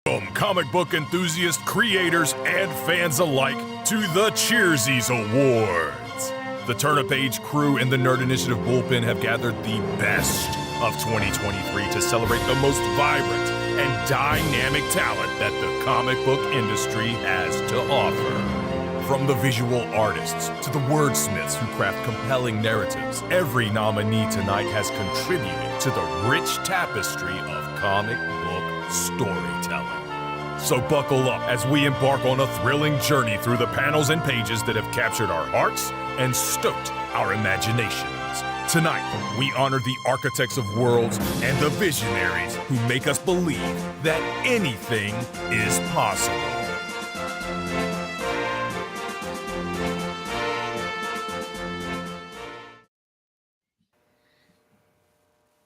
Welcome, comic book enthusiasts, creators, and fans alike, to the Cheersies Awards. The Turn-A-Page crew and the Nerd Initiative Bullpen have gathered the best of 2023 to celebrate the most vibrant and dynamic talent that the comic book industry has to offer. From the visual artists to the wordsmiths who craft compelling narratives, every nominee tonight has contributed to the rich tapestry of comic book storytelling. So buckle up as we embark on a thrilling journey through the panels and pages that have captured our hearts and stoked our imaginations. Tonight, we honor the architects of worlds and the visionaries who make us believe that anything is possible.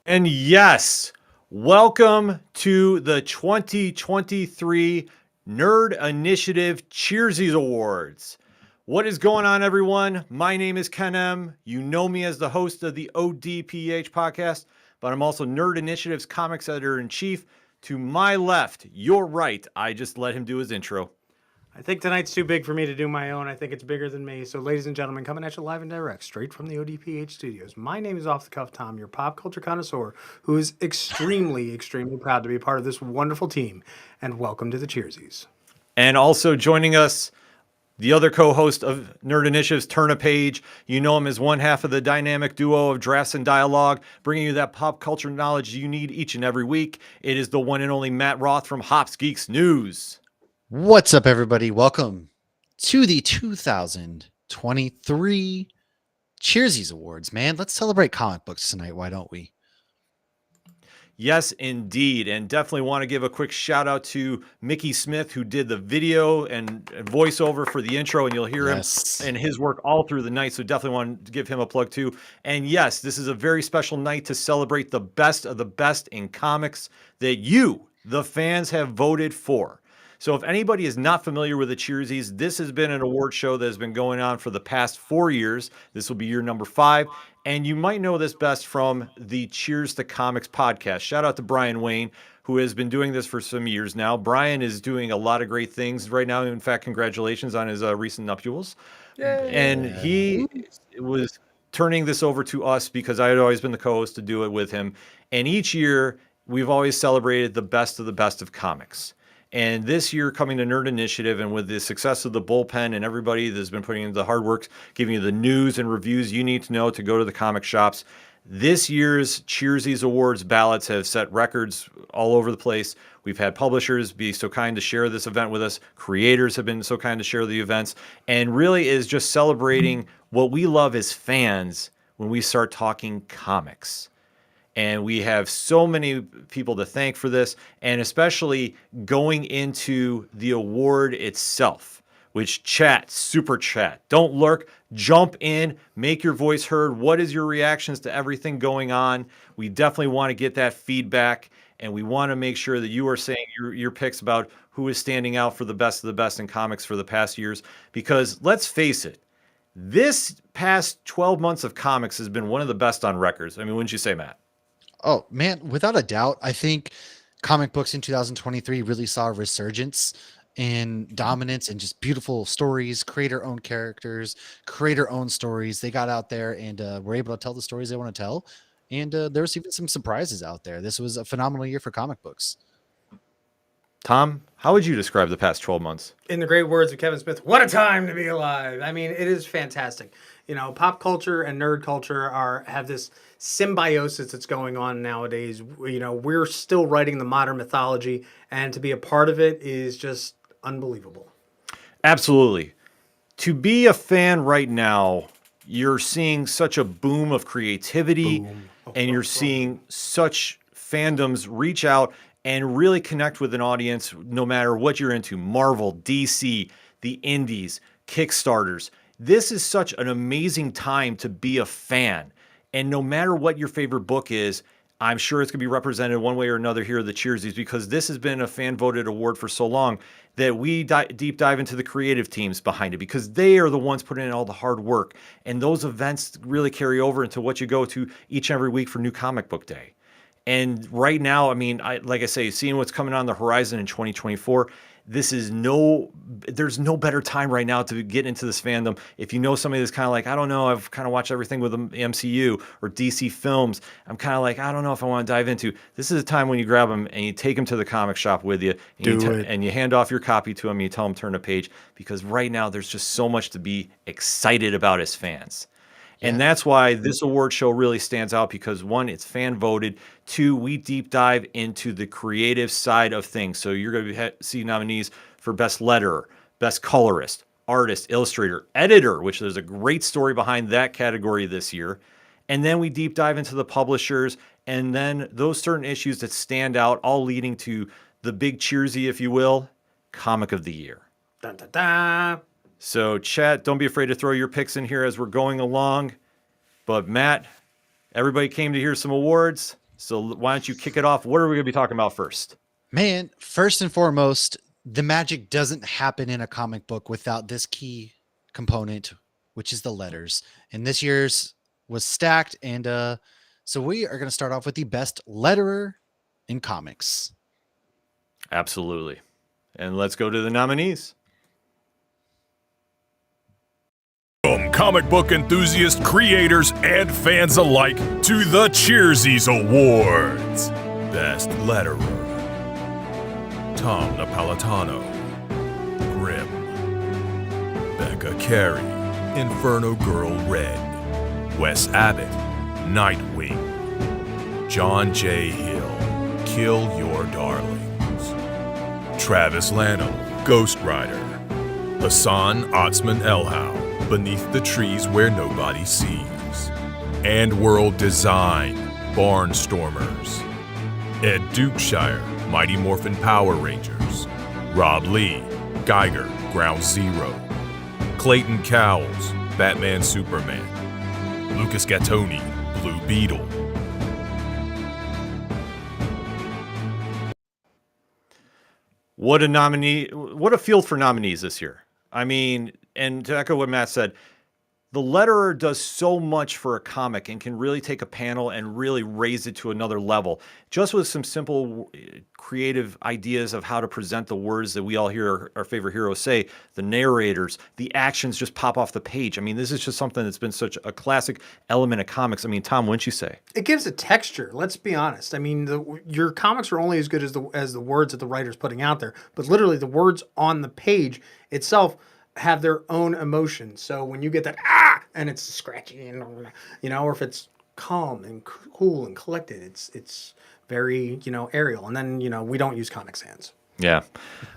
And yes, welcome to the 2023 Nerd Initiative Cheersies Awards. What is going on, everyone? My name is Ken M. You know me as the host of the ODPH podcast, but I'm also Nerd Initiative's comics editor-in-chief. To my left, your right, I just let him do his intro. I think tonight's too big for me to do my own. I think it's bigger than me. So, ladies and gentlemen, coming at you live and direct, straight from the ODPH studios. My name is Off the Cuff Tom, your pop culture connoisseur, who is extremely proud to be a part of this wonderful team. And welcome to the Cheersies. And also joining us, the other co-host of Nerd Initiative's Turn-A-Page. You know him as one half of the dynamic duo of Drafts and Dialogue, bringing you that pop culture knowledge you need each and every week. It is the one and only Matt Roth from Hops Geeks News. What's up, everybody? Welcome to the 2023 Cheersies Awards, man. Let's celebrate comic books tonight. Why don't we? Yes, indeed. And definitely want to give a quick shout out to Mickey Smith, who did the video and voiceover for the intro, and you'll hear him and his work all through the night. So definitely want to give him a plug too. And yes, this is a very special night to celebrate the best of the best in comics that you, the fans, have voted for. So if anybody is not familiar with the Cheersies, this has been an award show that has been going on for the past 4 years. This will be year number 5. And you might know this best from the Cheers to Comics podcast. Shout out to Brian Wayne, who has been doing this for some years now. Brian is doing a lot of great things right now. In fact, congratulations on his recent nuptials. Yay. And he was turning this over to us because I had always been the co-host to do it with him. And each year, we've always celebrated the best of comics. And this year, coming to Nerd Initiative, and with the success of the Bullpen and everybody that's been putting in the hard work, giving you the news and reviews you need to know to go to the comic shops, this year's Cheersies Awards ballots have set records all over the place. We've had publishers be so kind to share this event with us. Creators have been so kind to share the events. And really is just celebrating what we love as fans when we start talking comics. And we have so many people to thank for this, and especially going into the award itself, which super chat. Don't lurk, jump in, make your voice heard. What is your reactions to everything going on? We definitely want to get that feedback, and we want to make sure that you are saying your picks about who is standing out for the best of the best in comics for the past years. Because let's face it, this past 12 months of comics has been one of the best on records. I mean, wouldn't you say, Matt? Oh, man, without a doubt, I think comic books in 2023 really saw a resurgence in dominance and just beautiful stories, creator-owned characters, creator-owned stories. They got out there and were able to tell the stories they want to tell. And there's even some surprises out there. This was a phenomenal year for comic books. Tom, how would you describe the past 12 months? In the great words of Kevin Smith, what a time to be alive. I mean, it is fantastic. You know, pop culture and nerd culture have this symbiosis that's going on nowadays. You know, we're still writing the modern mythology, and to be a part of it is just unbelievable. Absolutely. To be a fan right now, you're seeing such a boom of creativity, and you're seeing such fandoms reach out and really connect with an audience no matter what you're into. Marvel, DC, the indies, Kickstarters. This is such an amazing time to be a fan. And no matter what your favorite book is, I'm sure it's going to be represented one way or another here at the Cheersies, because this has been a fan-voted award for so long that we deep dive into the creative teams behind it, because they are the ones putting in all the hard work. And those events really carry over into what you go to each and every week for New Comic Book Day. And right now, I mean, like I say, seeing what's coming on the horizon in 2024, there's no better time right now to get into this fandom. If you know somebody that's kind of like, I don't know, I've kind of watched everything with the MCU or DC films, I'm kind of like, I don't know if I want to dive into. This is a time when you grab them and you take them to the comic shop with you, and you hand off your copy to them. And you tell them turn a page, because right now there's just so much to be excited about as fans. And that's why this award show really stands out, because one, it's fan voted. Two, we deep dive into the creative side of things. So you're going to see nominees for best letterer, best colorist, artist, illustrator, editor, which there's a great story behind that category this year. And then we deep dive into the publishers, and then those certain issues that stand out, all leading to the big Cheersy, if you will, comic of the year. Dun, dun, dun. So chat, don't be afraid to throw your picks in here as we're going along. But Matt, everybody came to hear some awards, so why don't you kick it off? What are we going to be talking about first? Man, first and foremost, the magic doesn't happen in a comic book without this key component, which is the letters. And this year's was stacked, and so we are going to start off with the best letterer in comics. Absolutely. And let's go to the nominees. Comic book enthusiasts, creators, and fans alike to the Cheersies Awards. Best Letterer: Tom Napolitano, Grimm; Becca Carey, Inferno Girl Red; Wes Abbott, Nightwing; John J. Hill, Kill Your Darlings; Travis Lanham, Ghost Rider; Hassan Otsman Elhau, Beneath the Trees Where Nobody Sees; and World Design, Barnstormers; Ed Dukeshire, Mighty Morphin Power Rangers; Rob Lee, Geiger, Ground Zero; Clayton Cowles, Batman Superman; Lucas Gattoni, Blue Beetle. What a field for nominees this year. I mean, and to echo what Matt said, the letterer does so much for a comic and can really take a panel and really raise it to another level. Just with some simple creative ideas of how to present the words that we all hear our favorite heroes say, the narrators, the actions just pop off the page. I mean, this is just something that's been such a classic element of comics. I mean, Tom, wouldn't you say? It gives a texture. Let's be honest. I mean, your comics are only as good as the words that the writer's putting out there, but literally the words on the page itself have their own emotion. So when you get that and it's scratchy and or if it's calm and cool and collected, it's very aerial. And then we don't use Comic Sans. Yeah,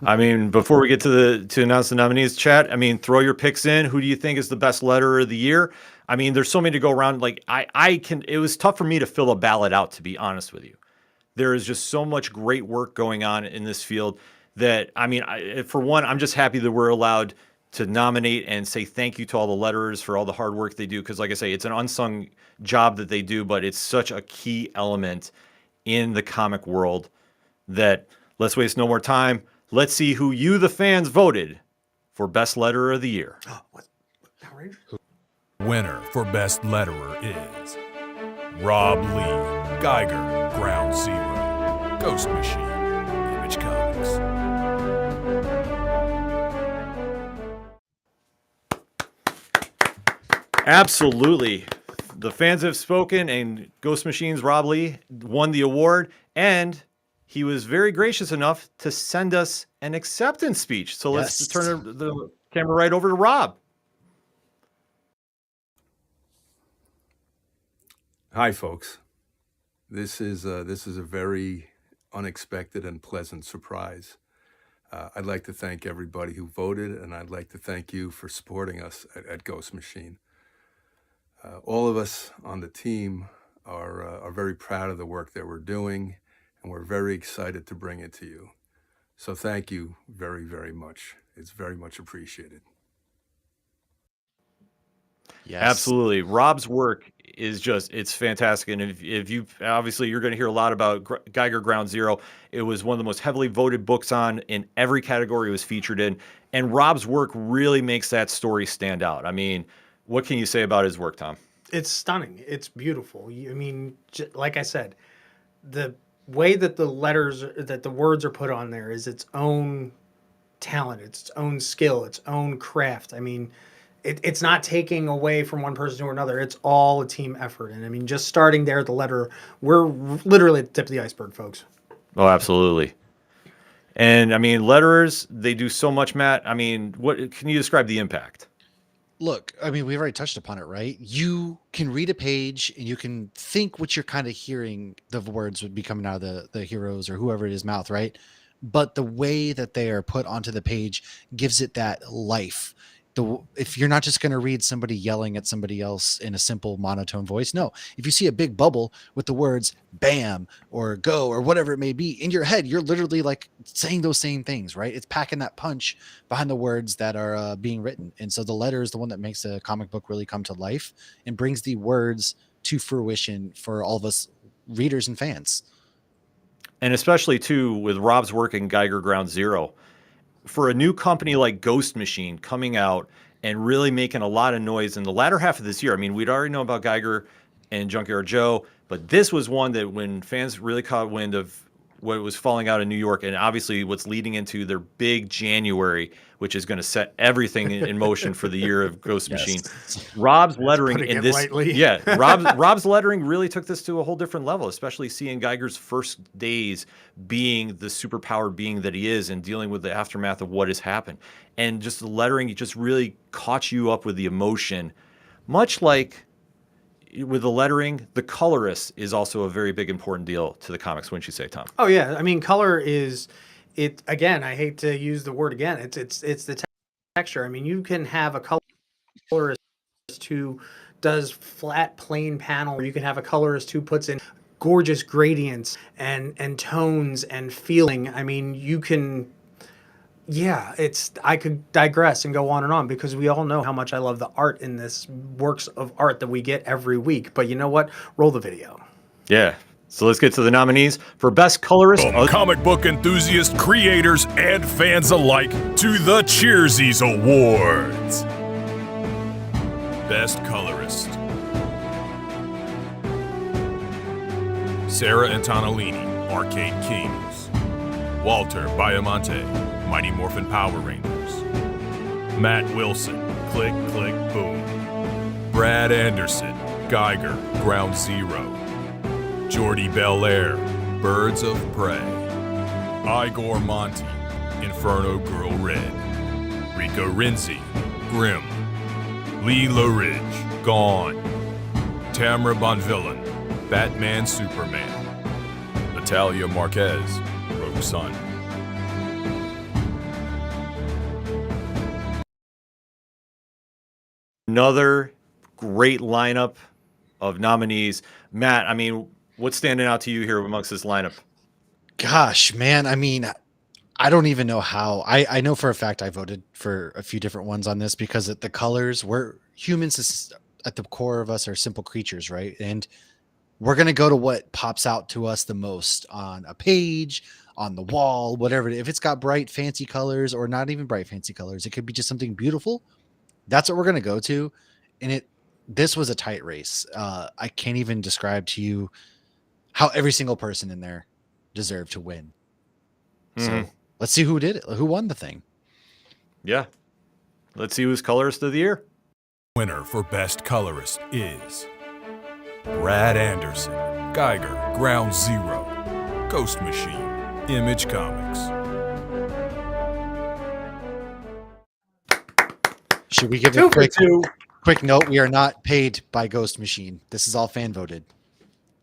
I mean, before we get to announce the nominees, chat, I mean, throw your picks in. Who do you think is the best letterer of the year? I mean, there's so many to go around. Like it was tough for me to fill a ballot out, to be honest with you. There is just so much great work going on in this field that, I mean, for one, I'm just happy that we're allowed to nominate and say thank you to all the letterers for all the hard work they do. Because like I say, it's an unsung job that they do, but it's such a key element in the comic world that, let's waste no more time. Let's see who you, the fans, voted for Best Letterer of the Year. What? Outrageous. Winner for Best Letterer is Rob Lee, Geiger, Ground Zero; Ghost Machine, Image Comics. Absolutely. The fans have spoken, and Ghost Machine's Rob Lee won the award, and he was very gracious enough to send us an acceptance speech. So let's turn the camera right over to Rob. Hi, folks. This is a very unexpected and pleasant surprise. I'd like to thank everybody who voted, and I'd like to thank you for supporting us at Ghost Machine. All of us on the team are very proud of the work that we're doing, and we're very excited to bring it to you. So thank you very, very much. It's very much appreciated. Yes. Absolutely. Rob's work is it's fantastic. And if you obviously you're going to hear a lot about Geiger Ground Zero. It was one of the most heavily voted books on in every category it was featured in. And Rob's work really makes that story stand out. I mean, what can you say about his work, Tom? It's stunning. It's beautiful. I mean, like I said, the way that the words are put on there is its own talent, its own skill, its own craft. I mean, it's not taking away from one person to another. It's all a team effort. And I mean, just starting there at the letter, we're literally at the tip of the iceberg, folks. Oh, absolutely. And I mean, letterers, they do so much, Matt. I mean, what can you describe the impact? Look, I mean, we've already touched upon it, right? You can read a page and you can think what you're kind of hearing the words would be coming out of the heroes or whoever it is mouth, right? But the way that they are put onto the page gives it that life. If you're not just going to read somebody yelling at somebody else in a simple monotone voice, no. If you see a big bubble with the words "bam" or "go" or whatever it may be in your head, you're literally like saying those same things, right? It's packing that punch behind the words that are being written, and so the letter is the one that makes a comic book really come to life and brings the words to fruition for all of us readers and fans. And especially too with Rob's work in Geiger Ground Zero. For a new company like Ghost Machine coming out and really making a lot of noise in the latter half of this year. I mean, we'd already know about Geiger and Junkyard Joe, but this was one that when fans really caught wind of what was falling out in New York, and obviously what's leading into their big January, which is going to set everything in motion for the year of Ghost Machine. Rob's lettering in this, Rob's lettering really took this to a whole different level, especially seeing Geiger's first days being the superpowered being that he is and dealing with the aftermath of what has happened. And just the lettering just really caught you up with the emotion, much like with the lettering, the colorist is also a very big important deal to the comics, wouldn't you say, Tom? Oh yeah, I mean, color is it again. I hate to use the word again. It's the texture. I mean, you can have a colorist who does flat, plain panel, or you can have a colorist who puts in gorgeous gradients and tones and feeling. I mean, you can. Yeah, I could digress and go on because we all know how much I love the art in this works of art that we get every week. But you know what? Roll the video. Yeah. So let's get to the nominees for Best Colorist. From comic book enthusiasts, creators, and fans alike to the Cheersies Awards. Best Colorist: Sarah Antonellini, Arcade Kings. Walter Baiamonte, Mighty Morphin Power Rangers. Matt Wilson, Click, Click, Boom. Brad Anderson, Geiger, Ground Zero. Jordy Belair, Birds of Prey. Igor Monti, Inferno Girl Red. Rico Renzi, Grimm. Lee LaRidge, Gone. Tamara Bonvillain, Batman Superman. Natalia Marquez, Rogue Sun. Another great lineup of nominees. Matt, I mean, what's standing out to you here amongst this lineup? Gosh, man. I mean, I don't even know how. I know for a fact I voted for a few different ones on this because the colors, humans at the core of us are simple creatures, right? And we're going to go to what pops out to us the most on a page, on the wall, whatever. If it's got bright, fancy colors or not even bright, fancy colors, it could be just something beautiful. That's what we're going to go to. And this was a tight race. I can't even describe to you how every single person in there deserved to win. So let's see who did it. Who won the thing? Yeah. Let's see who's colorist of the year. Winner for Best Colorist is Brad Anderson, Geiger, Ground Zero. Ghost Machine, Image Comics. Should we give a quick note? We are not paid by Ghost Machine. This is all fan voted.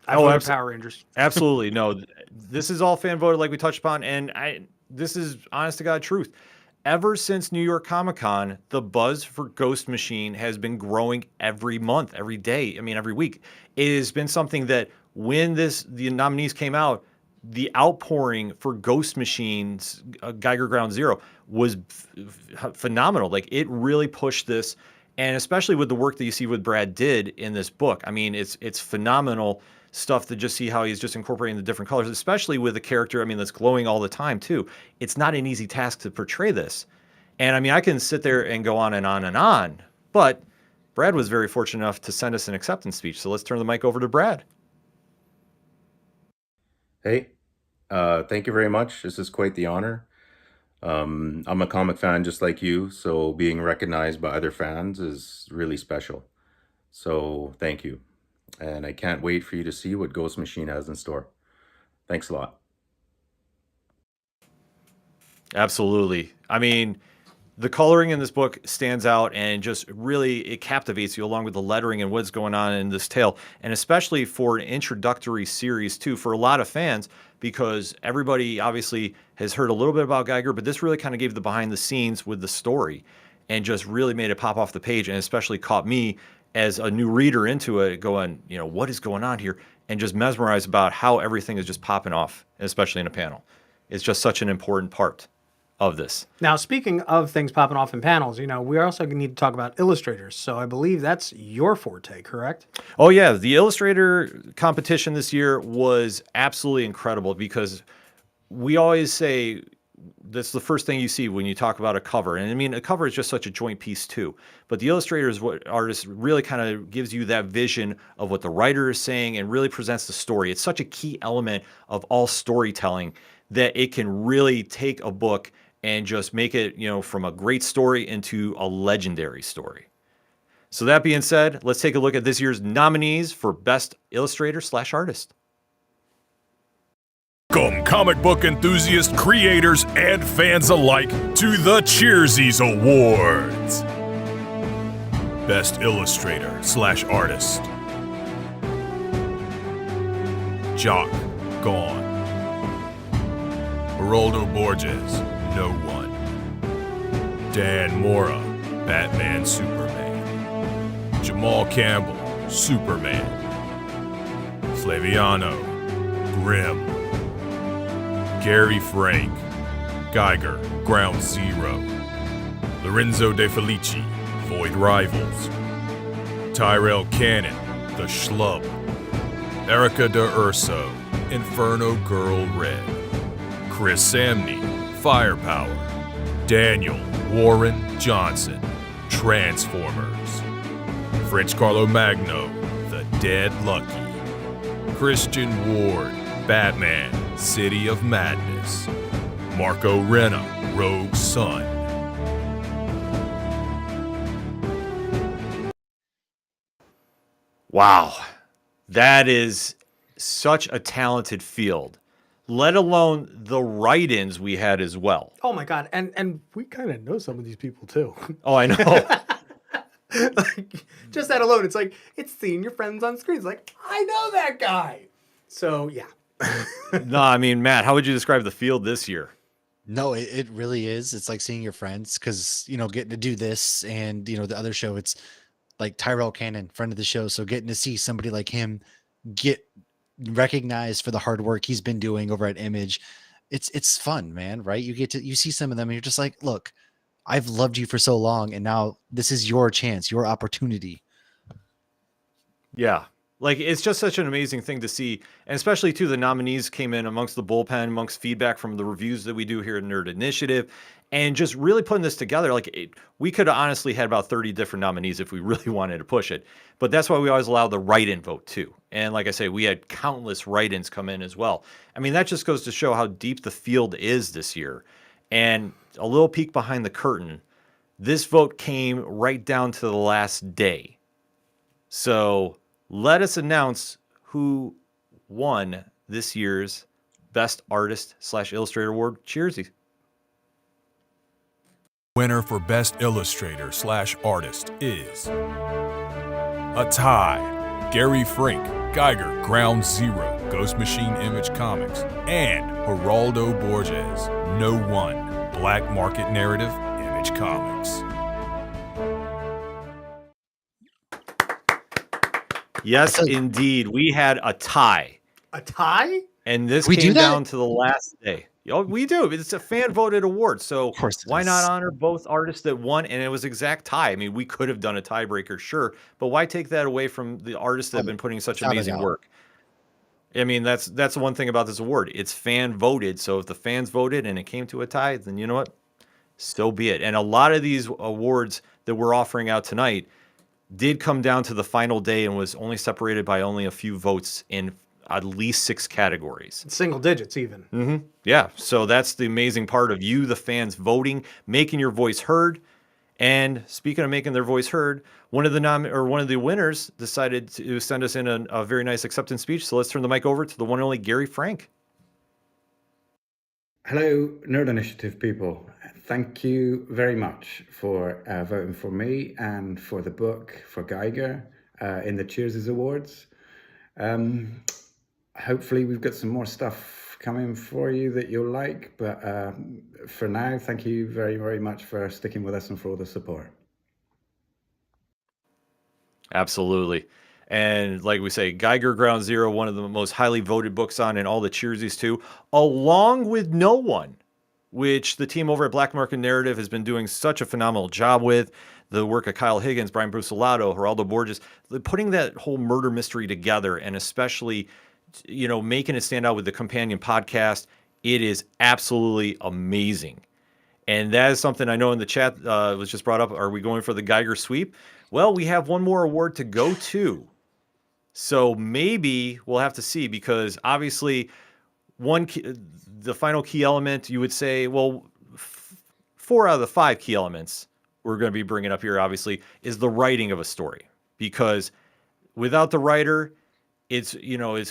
I voted Power Rangers. Absolutely. No, this is all fan voted like we touched upon. And this is honest to God truth. Ever since New York Comic Con, the buzz for Ghost Machine has been growing every month, every day. I mean, every week. It has been something that when the nominees came out, the outpouring for Ghost Machine's Geiger Ground Zero was phenomenal. Like, it really pushed this, and especially with the work that you see what Brad did in this book. I mean, it's phenomenal stuff to just see how he's just incorporating the different colors, especially with a character, I mean, that's glowing all the time too. It's not an easy task to portray this. And I mean, I can sit there and go on and on and on, but Brad was very fortunate enough to send us an acceptance speech. So let's turn the mic over to Brad. Hey, thank you very much. This is quite the honor. I'm a comic fan just like you, so being recognized by other fans is really special. So thank you. And I can't wait for you to see what Ghost Machine has in store. Thanks a lot. Absolutely. I mean, the coloring in this book stands out and just really it captivates you along with the lettering and what's going on in this tale, and especially for an introductory series too for a lot of fans, because everybody obviously has heard a little bit about Geiger, but this really kind of gave the behind the scenes with the story and just really made it pop off the page, and especially caught me as a new reader into it going, what is going on here, and just mesmerized about how everything is just popping off, especially in a panel. It's just such an important part of this. Now, speaking of things popping off in panels, we also need to talk about illustrators. So I believe that's your forte, correct? Oh yeah, the illustrator competition this year was absolutely incredible, because we always say that's the first thing you see when you talk about a cover. And I mean, a cover is just such a joint piece too. But the illustrator is what artist really kind of gives you that vision of what the writer is saying and really presents the story. It's such a key element of all storytelling that it can really take a book and just make it, from a great story into a legendary story. So that being said, let's take a look at this year's nominees for Best Illustrator/Artist. Welcome, comic book enthusiasts, creators, and fans alike, to the Cheersies Awards. Best Illustrator/Artist. Jock, gone. Geraldo Borges, no one. Dan Mora, Batman Superman. Jamal Campbell, Superman. Flaviano, Grimm. Gary Frank, Geiger, Ground Zero. Lorenzo De Felici, Void Rivals. Tyrell Cannon, The Schlub. Erica De Urso, Inferno Girl Red. Chris Samney, Firepower. Daniel Warren Johnson, Transformers. French Carlo Magno, The Dead Lucky. Christian Ward, Batman, City of Madness. Marco Renna, Rogue Sun. Wow, that is such a talented field, let alone the write-ins we had as well. Oh my God. And we kind of know some of these people too. Oh, I know. Like, just that alone, it's like, it's seeing your friends on screen. It's like, I know that guy. So yeah. No, I mean, Matt, how would you describe the field this year? No, it really is. It's like seeing your friends because, getting to do this and, the other show, it's like Tyrell Cannon, friend of the show. So getting to see somebody like him get recognized for the hard work he's been doing over at Image. It's fun, man. Right. You see some of them and you're just like, look, I've loved you for so long. And now this is your chance, your opportunity. Yeah. Like, it's just such an amazing thing to see. And especially, too, the nominees came in amongst the bullpen, amongst feedback from the reviews that we do here at Nerd Initiative, and just really putting this together. Like, we could have honestly had about 30 different nominees if we really wanted to push it. But that's why we always allow the write-in vote, too. And like I say, we had countless write-ins come in as well. I mean, that just goes to show how deep the field is this year. And a little peek behind the curtain, this vote came right down to the last day. So let us announce who won this year's Best Artist/Illustrator Award. Cheersies. Winner for Best Illustrator/Artist is a tie. Gary Frank, Geiger, Ground Zero, Ghost Machine Image Comics, and Geraldo Borges, No One, Black Market Narrative, Image Comics. Yes, indeed. We had a tie. A tie? And this We do came that? down to the last day. Oh, we do. It's a fan-voted award. So Of course it why not is. honor both artists that won? And it was exact tie. I mean, we could have done a tiebreaker, sure. But why take that away from the artists that have been putting such Without a amazing doubt. work? I mean, that's the one thing about this award. It's fan-voted. So if the fans voted and it came to a tie, then you know what? So be it. And a lot of these awards that we're offering out tonight did come down to the final day and was only separated by only a few votes in at least 6 categories. Single digits even. Yeah, so that's the amazing part of you, the fans, voting, making your voice heard. And speaking of making their voice heard, one of the winners decided to send us in a very nice acceptance speech. So let's turn the mic over to the one and only Gary Frank. Hello, Nerd Initiative people. Thank you very much for voting for me and for the book for Geiger in the Cheersies Awards. Hopefully we've got some more stuff coming for you that you'll like, but for now, thank you very, very much for sticking with us and for all the support. Absolutely. And like we say, Geiger Ground Zero, one of the most highly voted books on in all the Cheersies too, along with No One, which the team over at Black Market Narrative has been doing such a phenomenal job with. The work of Kyle Higgins, Brian Brusolato, Geraldo Borges, putting that whole murder mystery together, and especially, making it stand out with the companion podcast. It is absolutely amazing. And that is something I know in the chat was just brought up. Are we going for the Geiger sweep? Well, we have one more award to go to. So maybe we'll have to see, because obviously the final key element, you would say, well, 4 out of the 5 key elements we're going to be bringing up here, obviously, is the writing of a story. Because without the writer, it's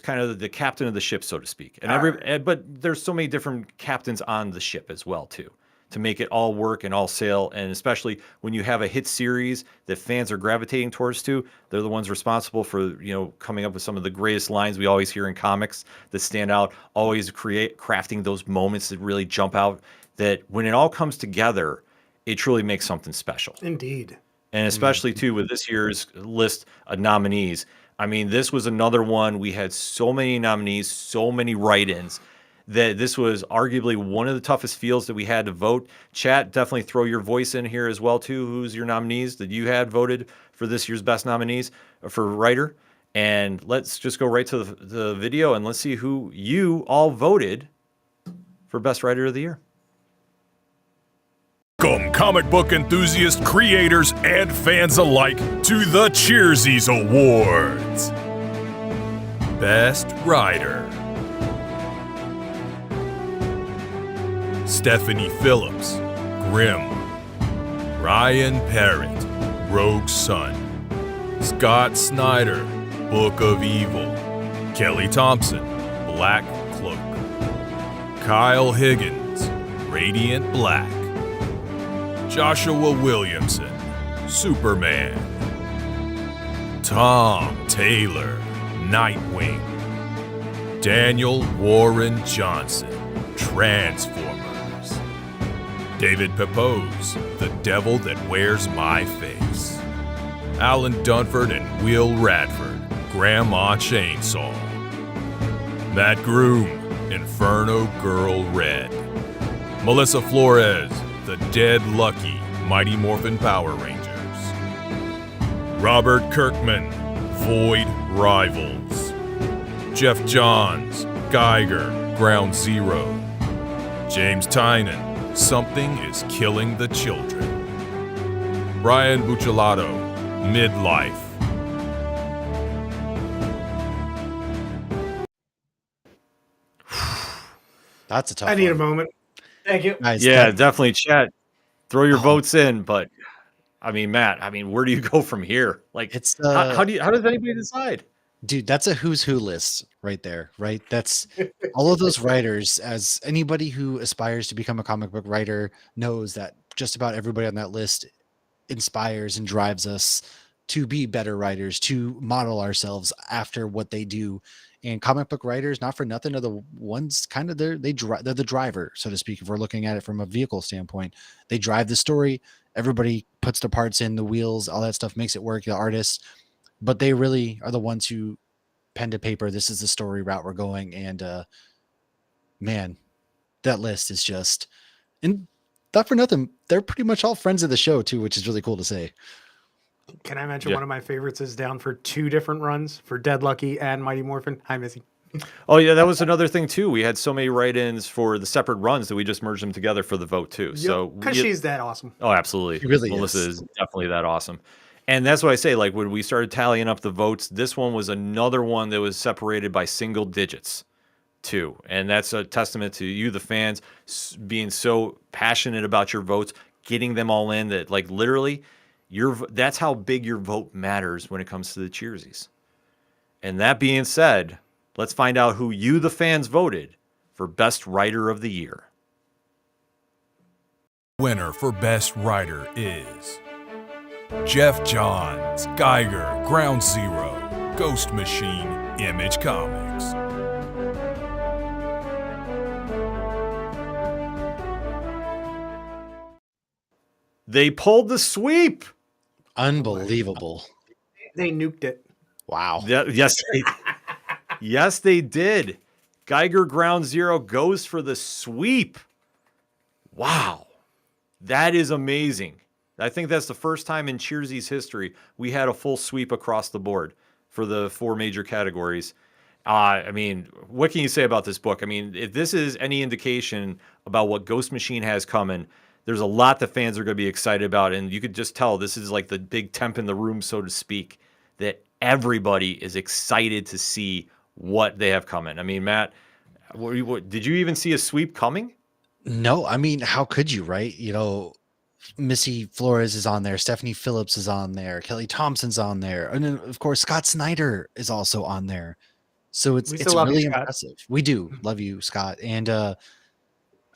kind of the captain of the ship, so to speak. But there's so many different captains on the ship as well, too, to make it all work and all sail. And especially when you have a hit series that fans are gravitating towards too, they're the ones responsible for, coming up with some of the greatest lines we always hear in comics that stand out, always crafting those moments that really jump out, that when it all comes together, it truly makes something special. Indeed. And especially too with this year's list of nominees. I mean, this was another one. We had so many nominees, so many write-ins, that this was arguably one of the toughest fields that we had to vote. Chat, definitely throw your voice in here as well too. Who's your nominees that you had voted for this year's best nominees for writer? And let's just go right to the video and let's see who you all voted for best writer of the year. Welcome, comic book enthusiasts, creators, and fans alike, to the Cheersies Awards. Best Writer: Stephanie Phillips, Grimm. Ryan Parrott, Rogue Sun. Scott Snyder, Book of Evil. Kelly Thompson, Black Cloak. Kyle Higgins, Radiant Black. Joshua Williamson, Superman. Tom Taylor, Nightwing. Daniel Warren Johnson, Transformers. David Pepose, The Devil That Wears My Face. Alan Dunford and Will Radford, Grandma Chainsaw. Matt Groom, Inferno Girl Red. Melissa Flores, The Dead Lucky, Mighty Morphin Power Rangers. Robert Kirkman, Void Rivals. Jeff Johns, Geiger, Ground Zero. James Tynan, Something is Killing the Children. Brian Buccellato, Midlife. That's a tough I need a one. moment. Thank you. Guys, Yeah, that- definitely chat. Throw your votes in, but I mean, Matt, where do you go from here? Like, it's how does anybody decide? dude, that's a who's who list right there, right? That's all of those writers. As anybody who aspires to become a comic book writer knows, that just about everybody on that list inspires and drives us to be better writers, to model ourselves after what they do. And comic book writers, not for nothing, are the ones kind of they're the driver, so to speak. If we're looking at it from a vehicle standpoint, they drive the story. Everybody puts their parts in, the wheels, all that stuff makes it work. The artists, but they really are the ones who pen to paper. This is the story route we're going, and man, that list is just, and not for nothing, they're pretty much all friends of the show too, which is really cool to say. Can I mention Yeah. one of my favorites is down for 2 different runs for Dead Lucky and Mighty Morphin? Hi, Missy. Oh yeah, that was another thing too. We had so many write-ins for the separate runs that we just merged them together for the vote too. So Because she's that awesome. oh, absolutely. She really Melissa is definitely that awesome. And that's what I say, like when we started tallying up the votes, this one was another one that was separated by single digits too. And that's a testament to you, the fans, being so passionate about your votes, getting them all in, that like literally that's how big your vote matters when it comes to the Cheersies. And that being said, let's find out who you, the fans, voted for Best Writer of the Year. Winner for Best Writer is Jeff Johns, Geiger, Ground Zero, Ghost Machine, Image Comics. They pulled the sweep. Unbelievable. They nuked it. Wow. Yes, they did. Geiger Ground Zero goes for the sweep. Wow. That is amazing. I think that's the first time in Cheersies history we had a full sweep across the board for the 4 major categories. I mean, what can you say about this book? I mean, if this is any indication about what Ghost Machine has coming, there's a lot that fans are going to be excited about. And you could just tell this is like the big temp in the room, so to speak, that everybody is excited to see what they have coming. I mean, Matt, did you even see a sweep coming? No, I mean, how could you, right? You know, Missy Flores is on there, Stephanie Phillips is on there, Kelly Thompson's on there, and then of course Scott Snyder is also on there. So it's really impressive. We do love you, Scott, and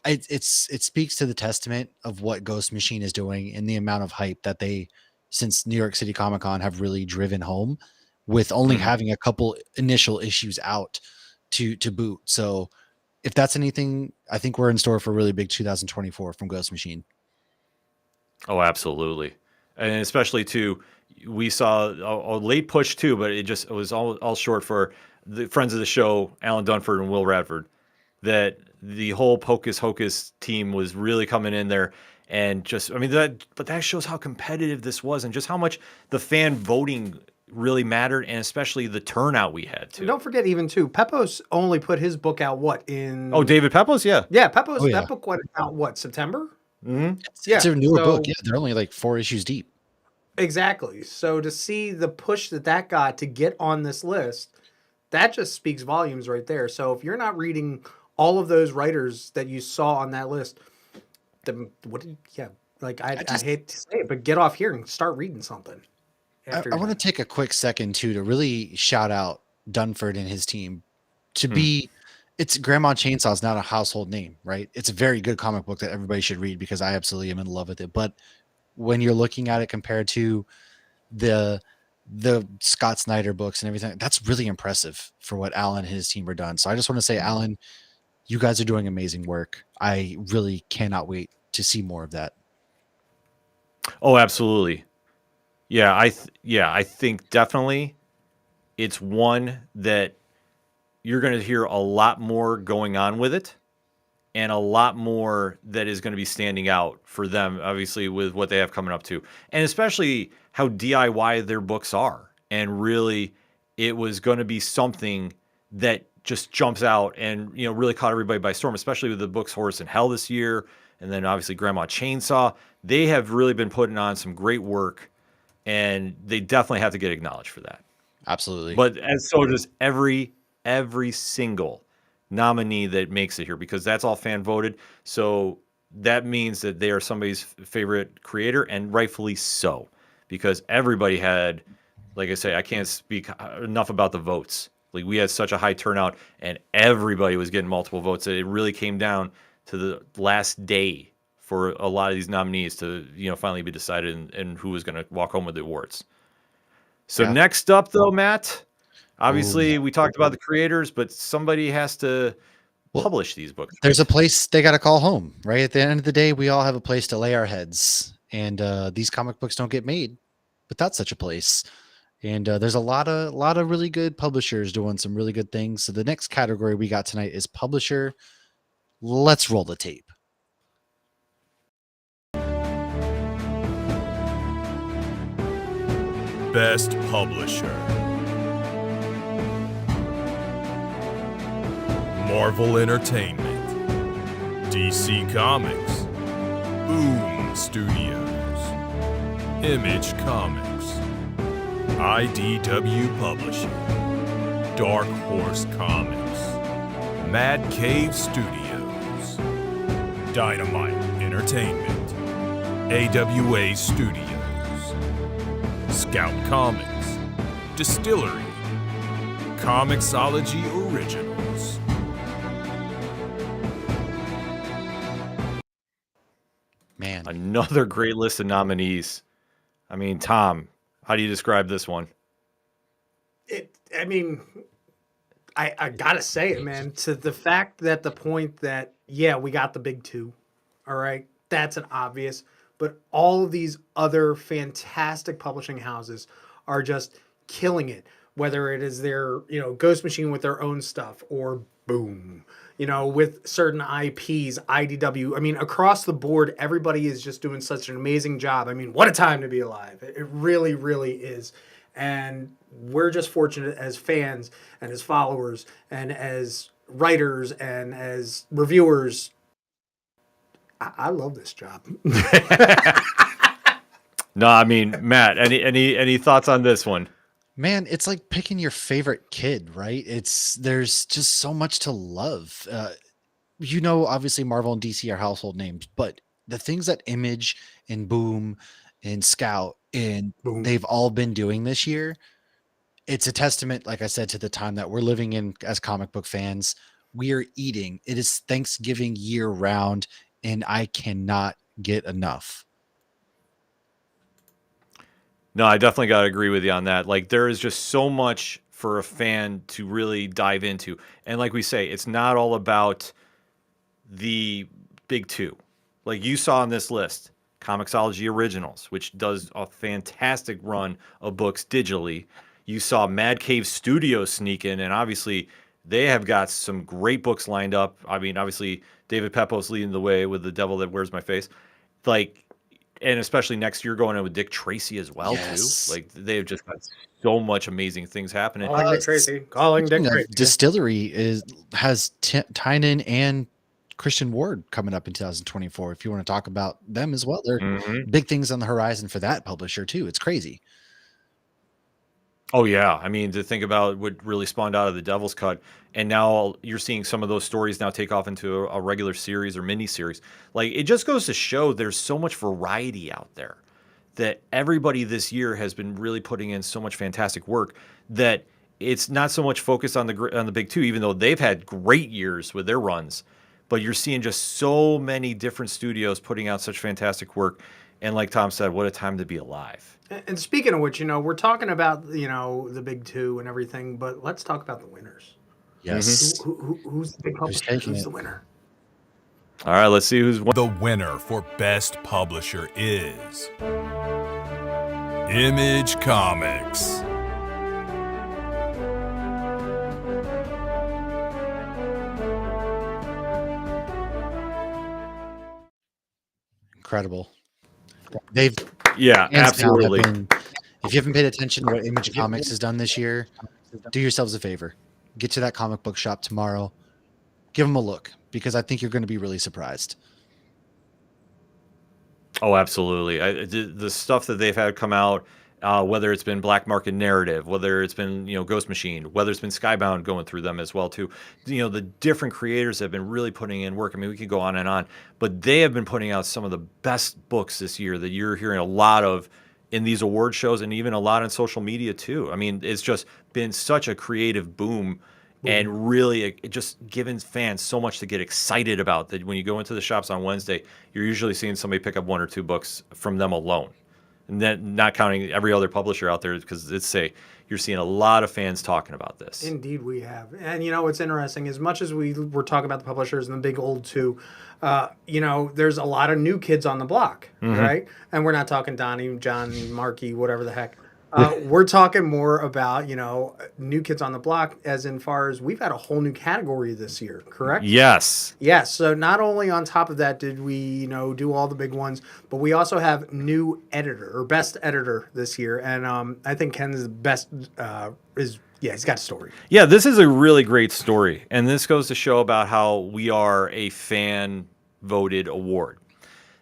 it speaks to the testament of what Ghost Machine is doing and the amount of hype that they, since New York City Comic Con, have really driven home, with only having a couple initial issues out to boot. So if that's anything, I think we're in store for a really big 2024 from Ghost Machine. Oh, absolutely. And especially too, we saw a late push too, but it was all short for the friends of the show, Alan Dunford and Will Radford, that the whole Pocus Hocus team was really coming in there. And just, I mean, that shows how competitive this was and just how much the fan voting really mattered, and especially the turnout we had too. Don't forget, even too, Pepos only put his book out in David Pepos, yeah, Pepos. That book went out September. Mm-hmm. It's a newer book. Yeah, they're only like 4 issues deep. Exactly. So to see the push that got to get on this list, that just speaks volumes right there. So if you're not reading all of those writers that you saw on that list, then I hate to say it, but get off here and start reading something. I want to take a quick second too to really shout out Dunford and his team. It's Grandma Chainsaw is not a household name, right? It's a very good comic book that everybody should read because I absolutely am in love with it. But when you're looking at it compared to the Scott Snyder books and everything, that's really impressive for what Alan and his team are done. So I just want to say, Alan, you guys are doing amazing work. I really cannot wait to see more of that. Oh, absolutely. Yeah, I think definitely it's one that you're going to hear a lot more going on with it, and a lot more that is going to be standing out for them, obviously, with what they have coming up too. And especially how DIY their books are. And really, it was going to be something that just jumps out and, really caught everybody by storm, especially with the books Horse and Hell this year. And then obviously Grandma Chainsaw. They have really been putting on some great work, and they definitely have to get acknowledged for that. Absolutely. But as so does every single nominee that makes it here, because that's all fan voted. So that means that they are somebody's favorite creator, and rightfully so, because everybody had, like I say, I can't speak enough about the votes. Like, we had such a high turnout, and everybody was getting multiple votes that it really came down to the last day for a lot of these nominees to, finally be decided and who was going to walk home with the awards. So Next up, though, Matt, obviously we talked about the creators, but somebody has to publish these books. There's a place they got to call home, right? At the end of the day, we all have a place to lay our heads, and these comic books don't get made without such a place. And there's a lot of really good publishers doing some really good things. So the next category we got tonight is publisher. Let's roll the tape. Best Publisher: Marvel Entertainment, DC Comics, Boom Studios, Image Comics, IDW Publishing, Dark Horse Comics, Mad Cave Studios, Dynamite Entertainment, AWA Studios, Scout Comics, Distillery, Comixology Originals. Man, Another great list of nominees. I mean, Tom, how do you describe this one? I mean, I gotta say it, man. To the fact that the point that, yeah, we got the big two, all right, that's an obvious. But all of these other fantastic publishing houses are just killing it. Whether it is their, Ghost Machine with their own stuff, or Boom, with certain IPs, IDW. I mean, across the board, everybody is just doing such an amazing job. I mean, what a time to be alive. It really, really is. And we're just fortunate as fans and as followers and as writers and as reviewers. I love this job. No, I mean, Matt, any thoughts on this one? man, it's like picking your favorite kid, right? There's just so much to love. Obviously Marvel and DC are household names, but the things that Image and Boom and Scout and Boom. they've all been doing this year, it's a testament, like I said, to the time that we're living in as comic book fans. We are eating. It is Thanksgiving year round, and I cannot get enough. No, I definitely got to agree with you on that. Like, there is just so much for a fan to really dive into. And like we say, it's not all about the big two. Like you saw on this list, Comixology Originals, which does a fantastic run of books digitally. You saw Mad Cave Studios sneak in, and obviously they have got some great books lined up. I mean, obviously David Pepos leading the way with The Devil That Wears My Face. Like, and especially next year going in with Dick Tracy as well, Yes. too. Like, they've just got so much amazing things happening. Calling Dick Tracy. Calling Dick Speaking of, Tracy. Distillery has Tynan and Christian Ward coming up in 2024. If you want to talk about them as well, there are big things on the horizon for that publisher too. It's crazy. Oh yeah, I mean, to think about what really spawned out of the Devil's Cut, and now you're seeing some of those stories now take off into a regular series or mini series. Like, it just goes to show there's so much variety out there that everybody this year has been really putting in so much fantastic work that it's not so much focused on the big two, even though they've had great years with their runs. But you're seeing just so many different studios putting out such fantastic work. And like Tom said, what a time to be alive. And speaking of which, we're talking about, the big two and everything, but let's talk about the winners. Yes. Who's the big publisher? Who's the winner? All right, let's see who's won. The winner for Best Publisher is Image Comics. Incredible. They've Yeah, hands down have absolutely. been- if you haven't paid attention to what Image Comics has done this year, do yourselves a favor. Get to that comic book shop tomorrow. Give them a look, because I think you're going to be really surprised. Oh, absolutely. The stuff that they've had come out, whether it's been Black Market Narrative, whether it's been, Ghost Machine, whether it's been Skybound going through them as well too. The different creators have been really putting in work. I mean, we could go on and on, but they have been putting out some of the best books this year that you're hearing a lot of in these award shows and even a lot on social media too. I mean, it's just been such a creative boom. And really, it just giving fans so much to get excited about that when you go into the shops on Wednesday, you're usually seeing somebody pick up one or two books from them alone. And then not counting every other publisher out there, because you're seeing a lot of fans talking about this. Indeed, we have. And what's interesting, as much as we're talking about the publishers and the big old two, there's a lot of new kids on the block, right? And we're not talking Donnie, John, Markey, whatever the heck. We're talking more about, new kids on the block, as in far as we've had a whole new category this year, correct? Yes. Yes. So not only on top of that did we, do all the big ones, but we also have new editor or best editor this year. And I think Ken's best he's got a story. Yeah, this is a really great story. And this goes to show about how we are a fan voted award.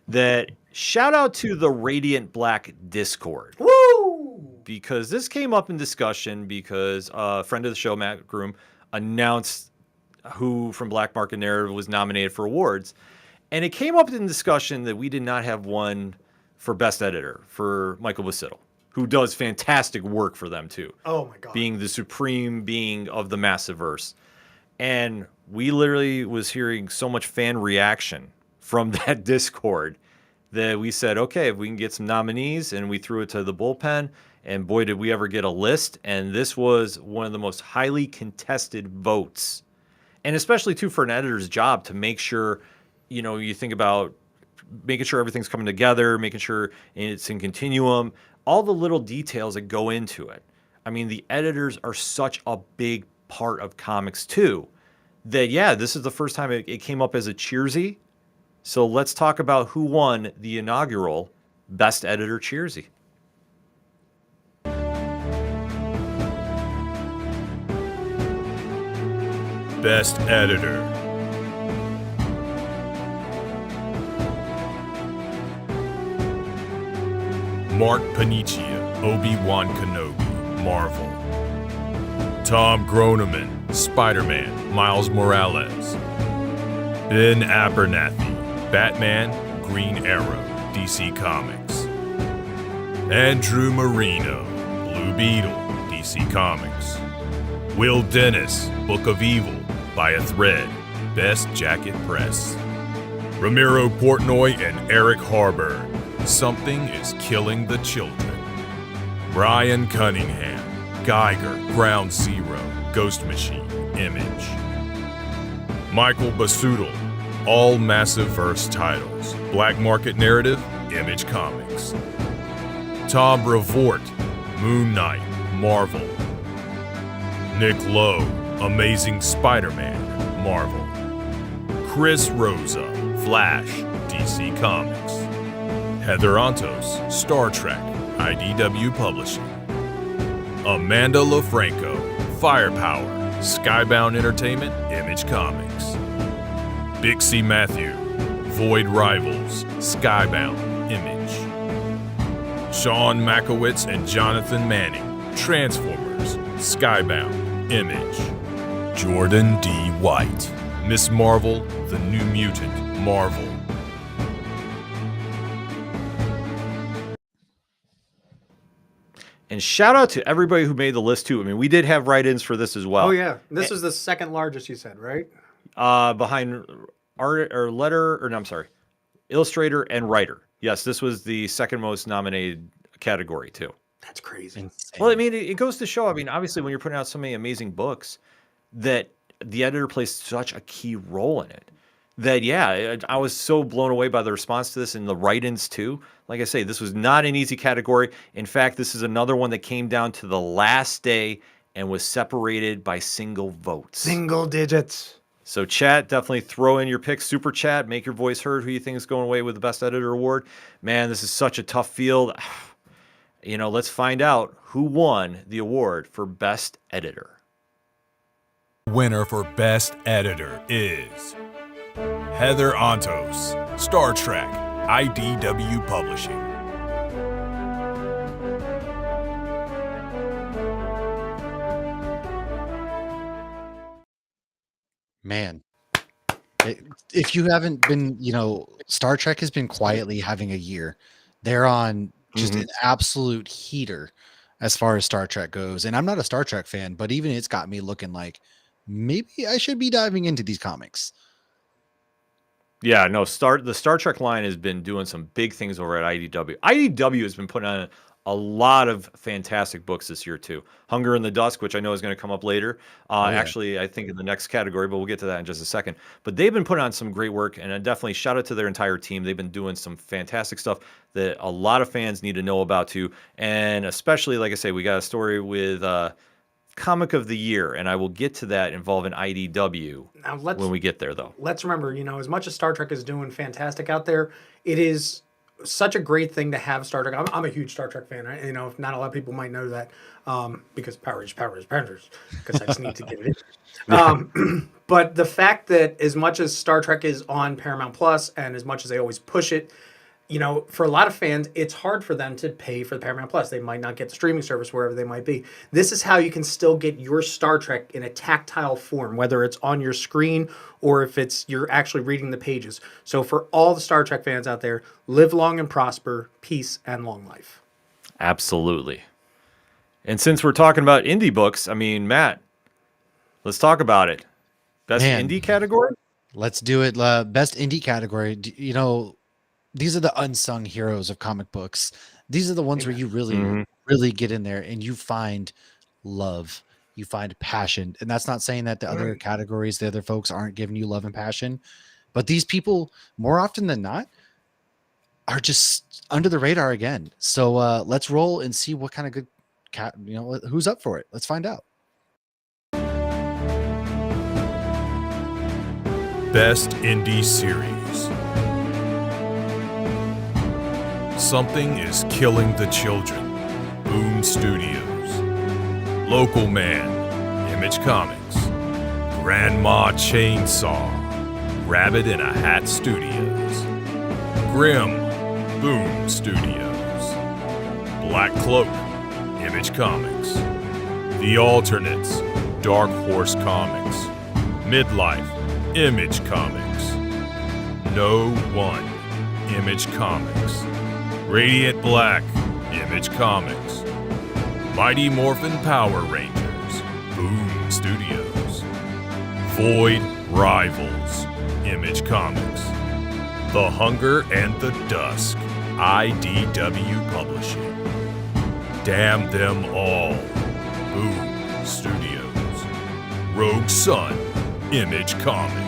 That shout out to the Radiant Black Discord. Woo! Because this came up in discussion because a friend of the show, Matt Groom, announced who from Black Market Narrative was nominated for awards. And it came up in discussion that we did not have one for Best Editor for Michael Basittle, who does fantastic work for them too. Oh my God. Being the supreme being of the Massiverse. And we literally was hearing so much fan reaction from that Discord that we said, okay, if we can get some nominees, and we threw it to the bullpen, and boy, did we ever get a list. And this was one of the most highly contested votes. And especially too for an editor's job to make sure, you know, you think about making sure everything's coming together, making sure it's in continuum, all the little details that go into it. I mean, the editors are such a big part of comics too, that yeah, this is the first time it came up as a Cheersy. So let's talk about who won the inaugural Best Editor Cheersy. Best Editor. Mark Paniccia, Obi-Wan Kenobi, Marvel. Tom Groneman, Spider-Man, Miles Morales. Ben Abernathy, Batman, Green Arrow, DC Comics. Andrew Marino, Blue Beetle, DC Comics. Will Dennis, Book of Evil, By a Thread, Best Jacket Press. Ramiro Portnoy and Eric Harburn, Something is Killing the Children. Brian Cunningham, Geiger, Ground Zero, Ghost Machine, Image. Michael Basudel, all Massiverse titles, Black Market Narrative, Image Comics. Tom Brevoort, Moon Knight, Marvel. Nick Lowe, Amazing Spider-Man, Marvel. Chris Rosa, Flash, DC Comics. Heather Ontos, Star Trek, IDW Publishing. Amanda LaFranco, Firepower, Skybound Entertainment, Image Comics. Bixie Matthew, Void Rivals, Skybound, Image. Sean Makowitz and Jonathan Manning, Transformers, Skybound, Image. Jordan D. White, Miss Marvel, The New Mutant, Marvel. And shout out to everybody who made the list too. I mean, we did have write-ins for this as well. Oh yeah, this was the second largest you said, right? Behind art or letter, or no, I'm sorry, illustrator and writer. Yes, this was the second most nominated category too. That's crazy. Insane. Well, I mean, it goes to show. I mean, obviously, when you're putting out so many amazing books, that the editor plays such a key role in it. That yeah, I was so blown away by the response to this and the write-ins too. Like I say, this was not an easy category. In fact, this is another one that came down to the last day and was separated by single votes. Single digits. So chat, definitely throw in your picks. Super chat, make your voice heard. Who you think is going away with the Best Editor Award? Man, this is such a tough field. You know, let's find out who won the award for Best Editor. Winner for Best Editor is Heather Ontos, Star Trek, IDW Publishing. Man, if you haven't been, you know, Star Trek has been quietly having a year. They're on just an absolute heater as far as Star Trek goes. And I'm not a Star Trek fan, but even it's got me looking like maybe I should be diving into these comics. Yeah, no, the Star Trek line has been doing some big things over at IDW. IDW has been putting on a lot of fantastic books this year too. Hunger in the Dusk, which I know is going to come up later. Actually, I think in the next category, but we'll get to that in just a second. But they've been putting on some great work, and I definitely shout out to their entire team. They've been doing some fantastic stuff that a lot of fans need to know about too. And especially, like I say, we got a story with Comic of the Year, and I will get to that involving IDW Now when we get there, though. let's remember, you know, as much as Star Trek is doing fantastic out there, it is such a great thing to have Star Trek. I'm a huge Star Trek fan. You know, not a lot of people might know that because power is because I just need to get it in. But the fact that as much as Star Trek is on Paramount Plus and as much as they always push it, you know, for a lot of fans, it's hard for them to pay for the Paramount Plus. They might not get the streaming service wherever they might be. This is how you can still get your Star Trek in a tactile form, whether it's on your screen or if it's you're actually reading the pages. So for all the Star Trek fans out there, live long and prosper, peace and long life. Absolutely. And since we're talking about indie books, I mean, Matt, let's talk about it. Best indie category? Let's do it. Best indie category. You know, these are the unsung heroes of comic books. These are the ones where you really get in there and you find love, you find passion. And that's not saying that the other categories, the other folks aren't giving you love and passion, but these people, more often than not, are just under the radar again. So let's roll and see what kind of good who's up for it. Let's find out. Best Indie Series. Something is Killing the Children. Boom Studios. Local Man. Image Comics. Grandma Chainsaw. Rabbit in a Hat Studios. Grimm. Boom Studios. Black Cloak. Image Comics. The Alternates. Dark Horse Comics. Midlife. Image Comics. No One. Image Comics. Radiant Black. Image Comics. Mighty Morphin Power Rangers. Boom Studios. Void Rivals. Image Comics. The Hunger and the Dusk. IDW Publishing. Damn Them All. Boom Studios. Rogue Sun. Image Comics.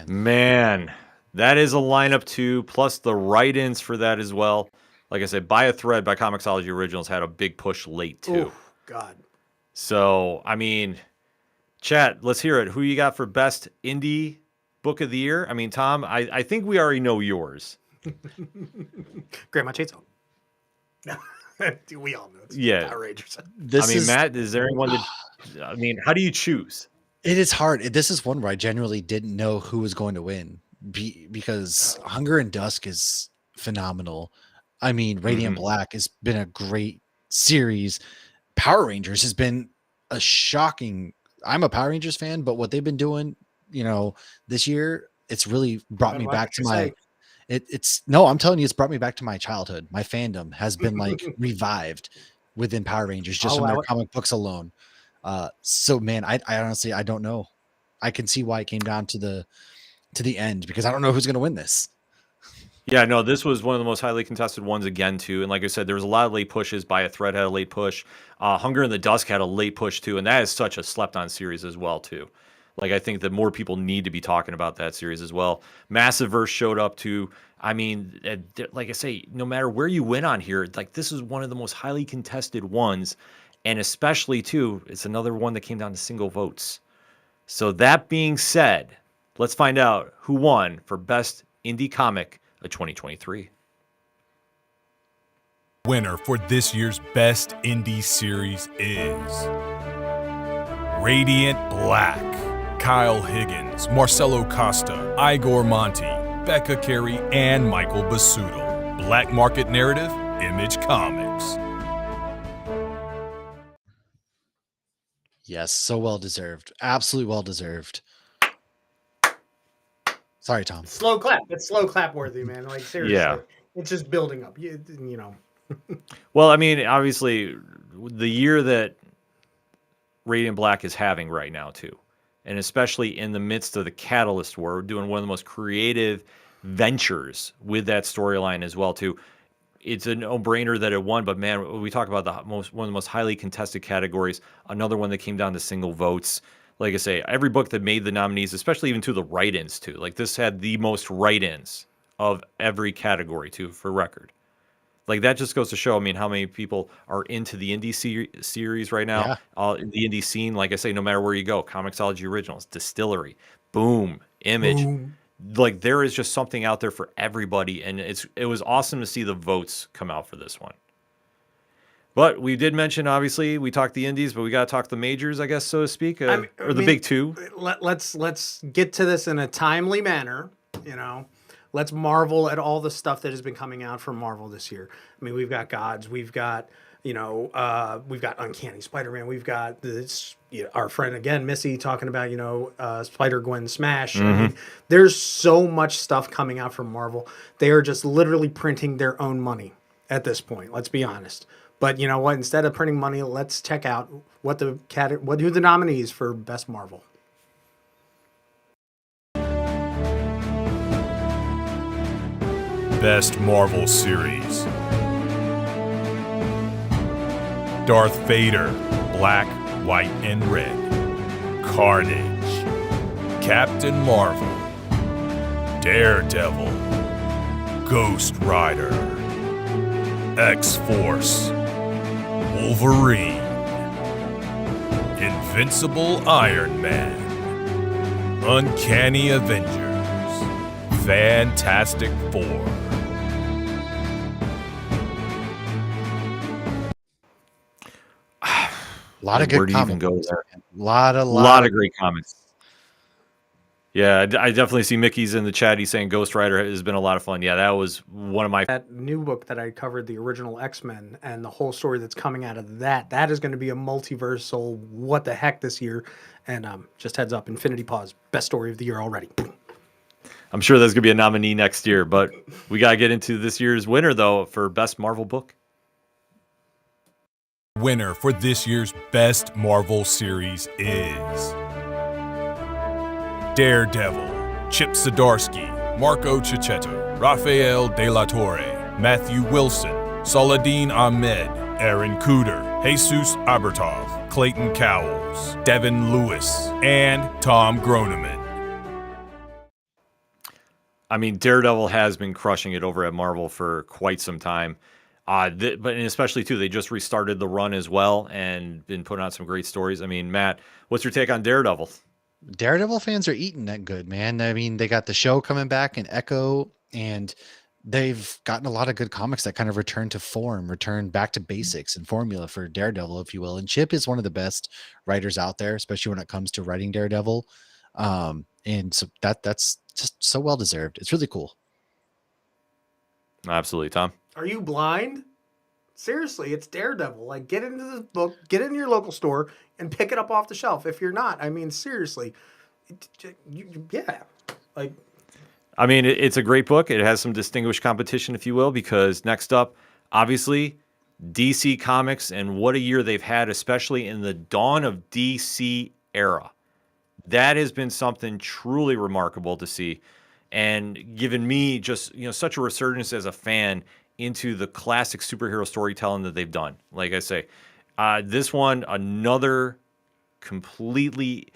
Man, that is a lineup too, plus the write-ins for that as well. Like I said, Buy a Thread by Comixology Originals had a big push late too. Oh, God. So, I mean, chat, let's hear it. Who you got for best indie book of the year? I mean, Tom, I think we already know yours. Grandma Chainsaw. No, we all know it's Power Rangers. Matt, is there anyone that, I mean, how do you choose? It is hard. This is one where I genuinely didn't know who was going to win because Hunger and Dusk is phenomenal. I mean, Radiant Black has been a great series. Power Rangers has been a shocking. I'm a Power Rangers fan, but what they've been doing, this year, it's really brought me back to my. I'm telling you, it's brought me back to my childhood. My fandom has been like revived within Power Rangers just from their comic books alone. So man, I honestly, I don't know. I can see why it came down to the end because I don't know who's going to win this. Yeah, no, this was one of the most highly contested ones again too. And like I said, there was a lot of late pushes. Buy a Thread had a late push. Hunger in the Dusk had a late push too. And that is such a slept on series as well too. Like I think that more people need to be talking about that series as well. Massiveverse showed up too. I mean, like I say, no matter where you win on here, like this is one of the most highly contested ones. And especially, too, it's another one that came down to single votes. So that being said, let's find out who won for Best Indie Comic of 2023. Winner for this year's Best Indie Series is Radiant Black. Kyle Higgins, Marcelo Costa, Igor Monti, Becca Carey, and Michael Basuto. Black Market Narrative, Image Comics. Yes, so well deserved. Absolutely well deserved. Sorry, Tom. Slow clap. It's slow clap worthy, man. Like seriously. Yeah. It's just building up. You know. Well, I mean, obviously, the year that Radiant Black is having right now, too, and especially in the midst of the Catalyst War, we're doing one of the most creative ventures with that storyline as well, too. It's a no-brainer that it won, but man, we talk about one of the most highly contested categories. Another one that came down to single votes. Like I say, every book that made the nominees, especially even to the write-ins too. Like this had the most write-ins of every category too, for record. Like that just goes to show, I mean, how many people are into the indie series right now. In the indie scene, like I say, no matter where you go, Comixology Originals, Distillery, Boom, Image. Boom. Like there is just something out there for everybody, and it was awesome to see the votes come out for this one. But we did mention, obviously, we talked the indies, but we got to talk the majors, I guess, so to speak, or the big two. Let's get to this in a timely manner. You know, let's marvel at all the stuff that has been coming out from Marvel this year. I mean, we've got Gods, we've got we've got Uncanny Spider-Man, we've got this. Our friend again, Missy, talking about Spider-Gwen Smash. I mean, there's so much stuff coming out from Marvel. They are just literally printing their own money at this point. Let's be honest. But you know what? Instead of printing money, let's check out who the nominees for Best Marvel. Best Marvel Series. Darth Vader, Black, White, and Red. Carnage. Captain Marvel. Daredevil. Ghost Rider. X-Force. Wolverine. Invincible Iron Man. Uncanny Avengers. Fantastic Four. A lot of good Where do you even comics. go there? A lot of great comments. Yeah, I definitely see Mickey's in the chat. He's saying Ghost Rider has been a lot of fun. Yeah, that was one of my... That new book that I covered, the original X-Men, and the whole story that's coming out of that is going to be a multiversal what the heck this year. And just heads up, Infinity Pause, best story of the year already. I'm sure there's going to be a nominee next year, but we got to get into this year's winner, though, for Best Marvel Book. Winner for this year's Best Marvel Series is Daredevil, Chip Zdarsky, Marco Cicchetto, Rafael De La Torre, Matthew Wilson, Saladin Ahmed, Aaron Cooter, Jesus Abertov, Clayton Cowles, Devin Lewis, and Tom Groneman. I mean, Daredevil has been crushing it over at Marvel for quite some time. But especially, too, they just restarted the run as well and been putting out some great stories. I mean, Matt, what's your take on Daredevil? Daredevil fans are eating that good, man. I mean, they got the show coming back in Echo, and they've gotten a lot of good comics that kind of return to form, return back to basics and formula for Daredevil, if you will. And Chip is one of the best writers out there, especially when it comes to writing Daredevil. And so that's just so well deserved. It's really cool. Absolutely, Tom. Are you blind? Seriously, it's Daredevil. Like, get into this book, get in your local store, and pick it up off the shelf. If you're not, I mean, seriously, yeah. Like, I mean, it's a great book. It has some distinguished competition, if you will, because next up, obviously, DC Comics, and what a year they've had, especially in the dawn of DC era. That has been something truly remarkable to see, and given me just such a resurgence as a fan into the classic superhero storytelling that they've done. Like I say, this one, another completely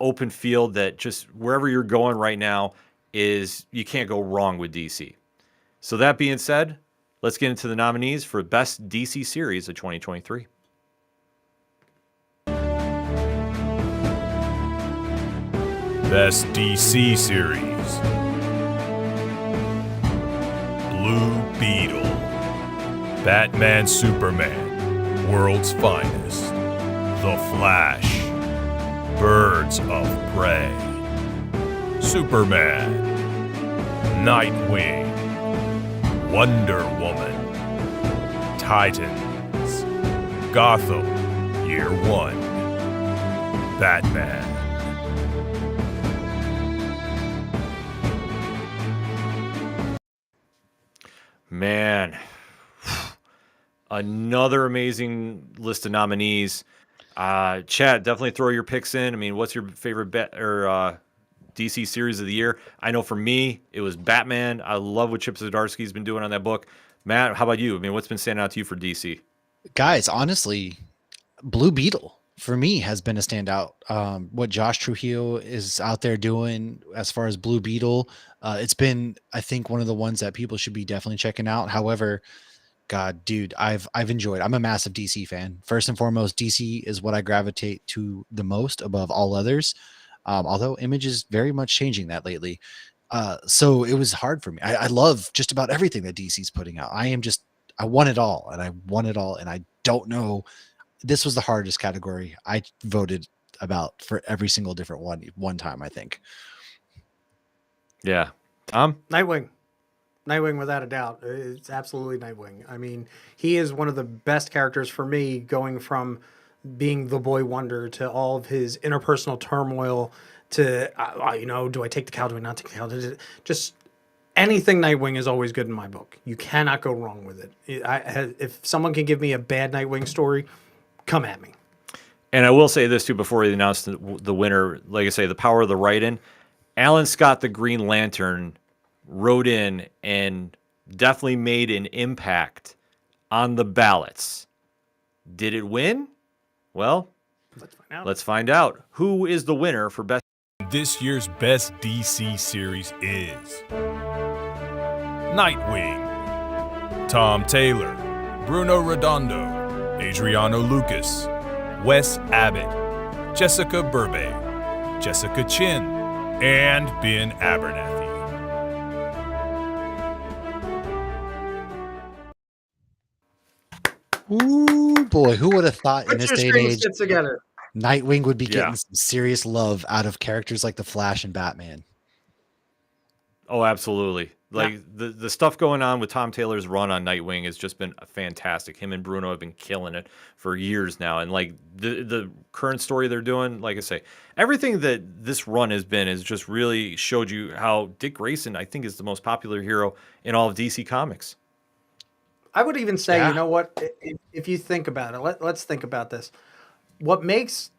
open field that just wherever you're going right now is you can't go wrong with DC. So that being said, let's get into the nominees for Best DC Series of 2023. Best DC Series. Blue Beetle, Batman Superman, World's Finest, The Flash, Birds of Prey, Superman, Nightwing, Wonder Woman, Titans, Gotham, Year One, Batman. Man, another amazing list of nominees. Chat, definitely throw your picks in. I mean, what's your favorite DC series of the year? I know for me, it was Batman. I love what Chip Zdarsky's been doing on that book. Matt, how about you? I mean, what's been standing out to you for DC? Guys, honestly, Blue Beetle for me has been a standout. What Josh Trujillo is out there doing as far as Blue Beetle, it's been, I think, one of the ones that people should be definitely checking out. However, God, dude, I've enjoyed. I'm a massive DC fan. First and foremost, DC is what I gravitate to the most above all others. Although Image is very much changing that lately. So it was hard for me. I love just about everything that DC's putting out. I am just I won it all, and I won it all, and I don't know. This was the hardest category. I voted about for every single different one time, I think. Yeah. Tom? Nightwing. Nightwing, without a doubt. It's absolutely Nightwing. I mean, he is one of the best characters for me, going from being the boy wonder to all of his interpersonal turmoil to, do I take the cow? Do I not take the cow? Just anything Nightwing is always good in my book. You cannot go wrong with it. If someone can give me a bad Nightwing story, come at me. And I will say this too before we announce the winner. Like I say, the power of the write-in. Alan Scott, the Green Lantern, wrote in and definitely made an impact on the ballots. Did it win? Well, let's find out. Who is the winner for best? This year's best DC series is Nightwing. Tom Taylor, Bruno Redondo, Adriano Lucas, Wes Abbott, Jessica Burbank, Jessica Chin, and Ben Abernathy. Ooh, boy, who would have thought in this day and age together. Nightwing would be getting some serious love out of characters like the Flash and Batman? Oh, absolutely. Like the stuff going on with Tom Taylor's run on Nightwing has just been fantastic. Him and Bruno have been killing it for years now. And like the current story they're doing, like I say, everything that this run has been has just really showed you how Dick Grayson, I think, is the most popular hero in all of DC Comics. I would even say, you know what? If you think about it, let's think about this. What makes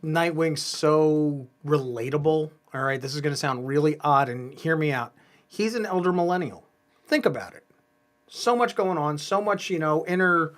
Nightwing so relatable, all right, this is going to sound really odd, and hear me out. He's an elder millennial. Think about it. So much going on, so much, inner,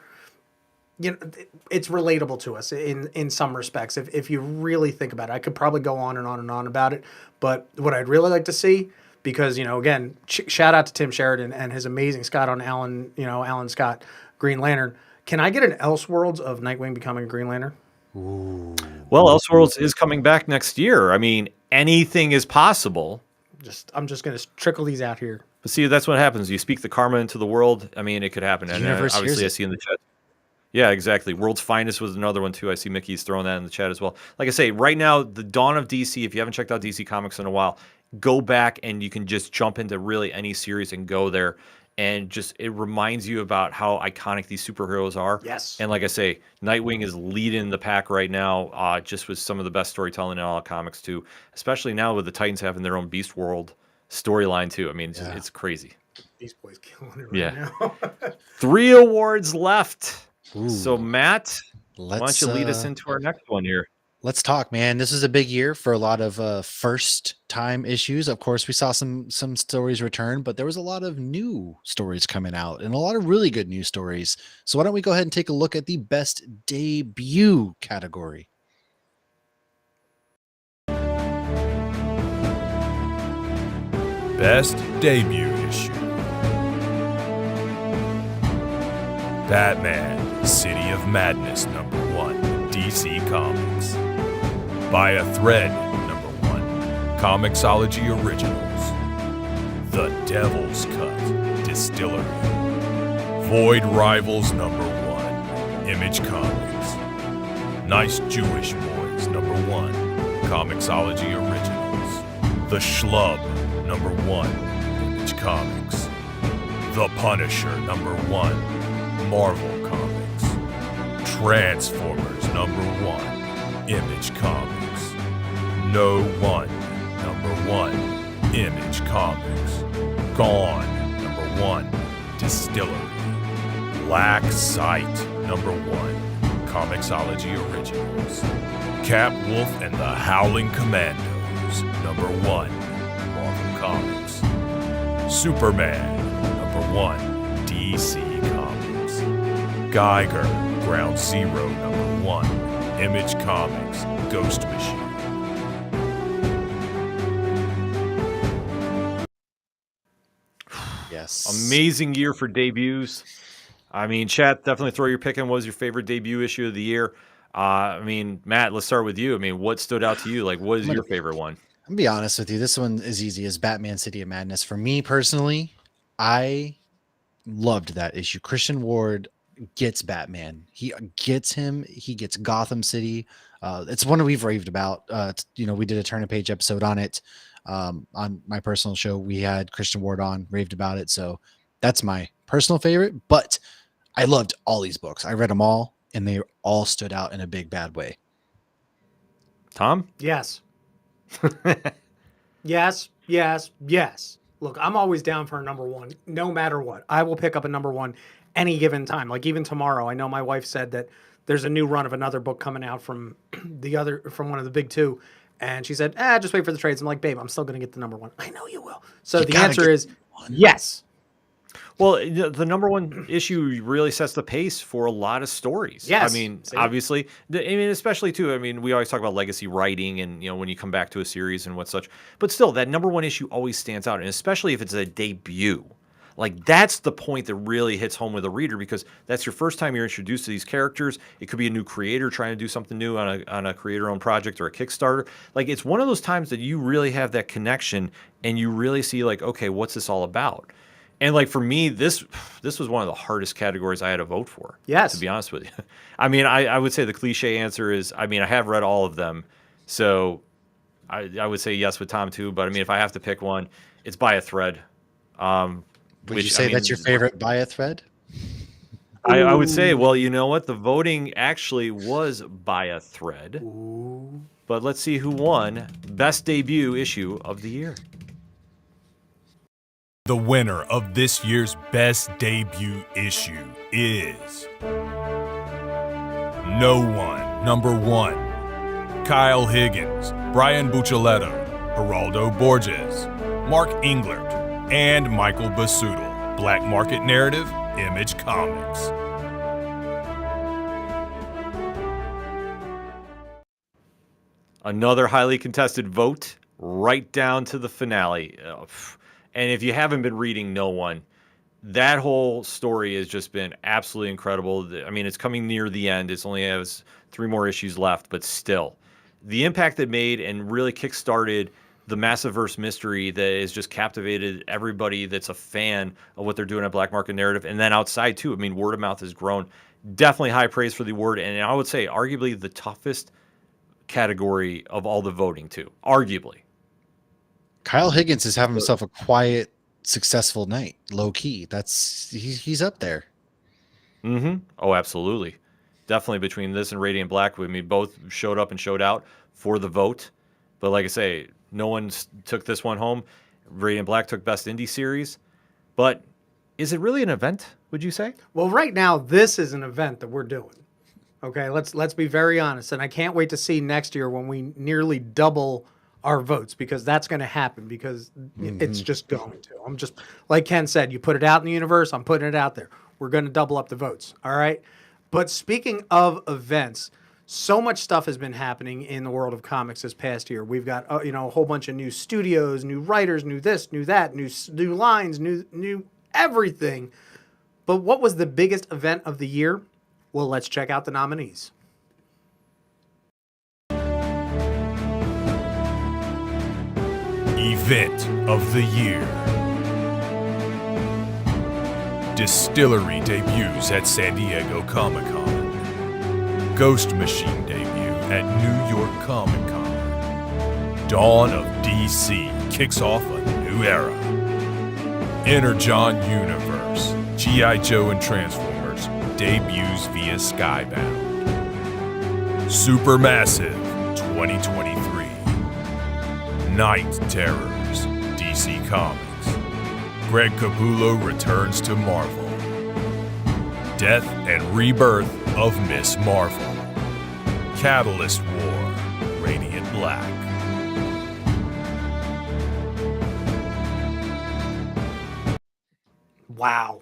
it's relatable to us in some respects. If you really think about it, I could probably go on and on and on about it. But what I'd really like to see, because, again, shout out to Tim Sheridan and his amazing Scott on Alan Scott, Green Lantern. Can I get an Elseworlds of Nightwing becoming a Green Lantern? Ooh. Well, Elseworlds is coming back next year. I mean, anything is possible. I'm just going to trickle these out here. But see, that's what happens. You speak the karma into the world. I mean, it could happen. And obviously, I see in the chat. Yeah, exactly. World's Finest was another one, too. I see Mickey's throwing that in the chat as well. Like I say, right now, the dawn of DC, if you haven't checked out DC Comics in a while, go back and you can just jump into really any series and go there. And just it reminds you about how iconic these superheroes are. Yes. And like I say, Nightwing is leading the pack right now, just with some of the best storytelling in all comics, too. Especially now with the Titans having their own Beast World storyline, too. I mean, it's crazy. These boys killing it right now. 3 awards left. Ooh. So, Matt, why don't you lead us into our next one here? Let's talk, man. This is a big year for a lot of first-time issues. Of course, we saw some stories return, but there was a lot of new stories coming out and a lot of really good news stories. So why don't we go ahead and take a look at the best debut category? Best debut issue. Batman, City of Madness, #1, DC Comics. By a Thread, #1, Comixology Originals. The Devil's Cut, Distillery. Void Rivals, #1, Image Comics. Nice Jewish Boys, #1, Comixology Originals. The Schlub, #1, Image Comics. The Punisher, #1, Marvel Comics. Transformers, #1, Image Comics. No One, #1, Image Comics. Gone, #1, Distillery. Black Sight, #1, Comixology Originals. Cap Wolf and the Howling Commandos, #1, Marvel Comics. Superman, #1, DC Comics. Geiger, Ground Zero, #1, Image Comics, Ghost Machine. Yes. Amazing year for debuts. I mean, chat, definitely throw your pick in. What was your favorite debut issue of the year? I mean, Matt, let's start with you. I mean, what stood out to you? Like, what is your favorite one? I'm gonna be honest with you. This one is easy as Batman City of Madness. For me personally, I loved that issue. Christian Ward gets Batman. He gets him. He gets Gotham City. It's one we've raved about. We did a turn of page episode on it. On my personal show, we had Christian Ward on, raved about it. So that's my personal favorite. But I loved all these books. I read them all, and they all stood out in a big bad way. Tom? Yes. Yes. Look, I'm always down for a number one, no matter what. I will pick up a number one any given time. Like even tomorrow, I know my wife said that there's a new run of another book coming out from one of the big two. And she said, just wait for the trades. I'm like, babe, I'm still going to get the number one. I know you will. So the answer is yes. Well, the number one issue really sets the pace for a lot of stories. Yes. I mean, obviously, especially too, I mean, we always talk about legacy writing and, when you come back to a series and what such, but still that number one issue always stands out. And especially if it's a debut, like that's the point that really hits home with a reader, because that's your first time you're introduced to these characters. It could be a new creator trying to do something new on a creator-owned project or a Kickstarter. Like it's one of those times that you really have that connection and you really see like, okay, what's this all about? And like for me, this was one of the hardest categories I had to vote for. Yes. To be honest with you. I mean, I would say the cliche answer is, I mean, I have read all of them. So I would say yes with Tom too. But I mean, if I have to pick one, it's By a Thread. Would you say that's your favorite By a Thread? I would say, well, you know what? The voting actually was By a Thread. Ooh. But let's see who won Best Debut Issue of the Year. The winner of this year's Best Debut Issue is No One, number 1. Kyle Higgins, Brian Buccellato, Geraldo Borges, Mark Englert, and Michael Basuto. Black Market Narrative, Image Comics. Another highly contested vote, right down to the finale. And if you haven't been reading No One, that whole story has just been absolutely incredible. I mean, it's coming near the end. It's only has 3 more issues left, but still. The impact it made and really kickstarted the Massiverse mystery that has just captivated everybody that's a fan of what they're doing at Black Market Narrative. And then outside, too. I mean, word of mouth has grown. Definitely high praise for the award. And I would say arguably the toughest category of all the voting, too. Arguably. Kyle Higgins is having himself a quiet, successful night, low key. He's up there. Mm-hmm. Oh, absolutely. Definitely between this and Radiant Black, I mean, both showed up and showed out for the vote. But like I say, no one took this one home. Radiant Black took Best Indie Series. But is it really an event, would you say? Well, right now, this is an event that we're doing. Okay, let's be very honest. And I can't wait to see next year when we nearly double our votes, because that's going to happen, because it's just going to. I'm just, like Ken said, you put it out in the universe, I'm putting it out there. We're going to double up the votes, all right? But speaking of events, so much stuff has been happening in the world of comics this past year. We've got a whole bunch of new studios, new writers, new this, new that, new lines, new everything. But what was the biggest event of the year? Well, let's check out the nominees. Event of the Year. Distillery debuts at San Diego Comic-Con. Ghost Machine debut at New York Comic-Con. Dawn of DC kicks off a new era. Energon Universe, G.I. Joe and Transformers debuts via Skybound. Supermassive 2023. Night Terrors, DC Comics. Greg Capullo returns to Marvel. Death and Rebirth of Miss Marvel. Catalyst War, Radiant Black. Wow.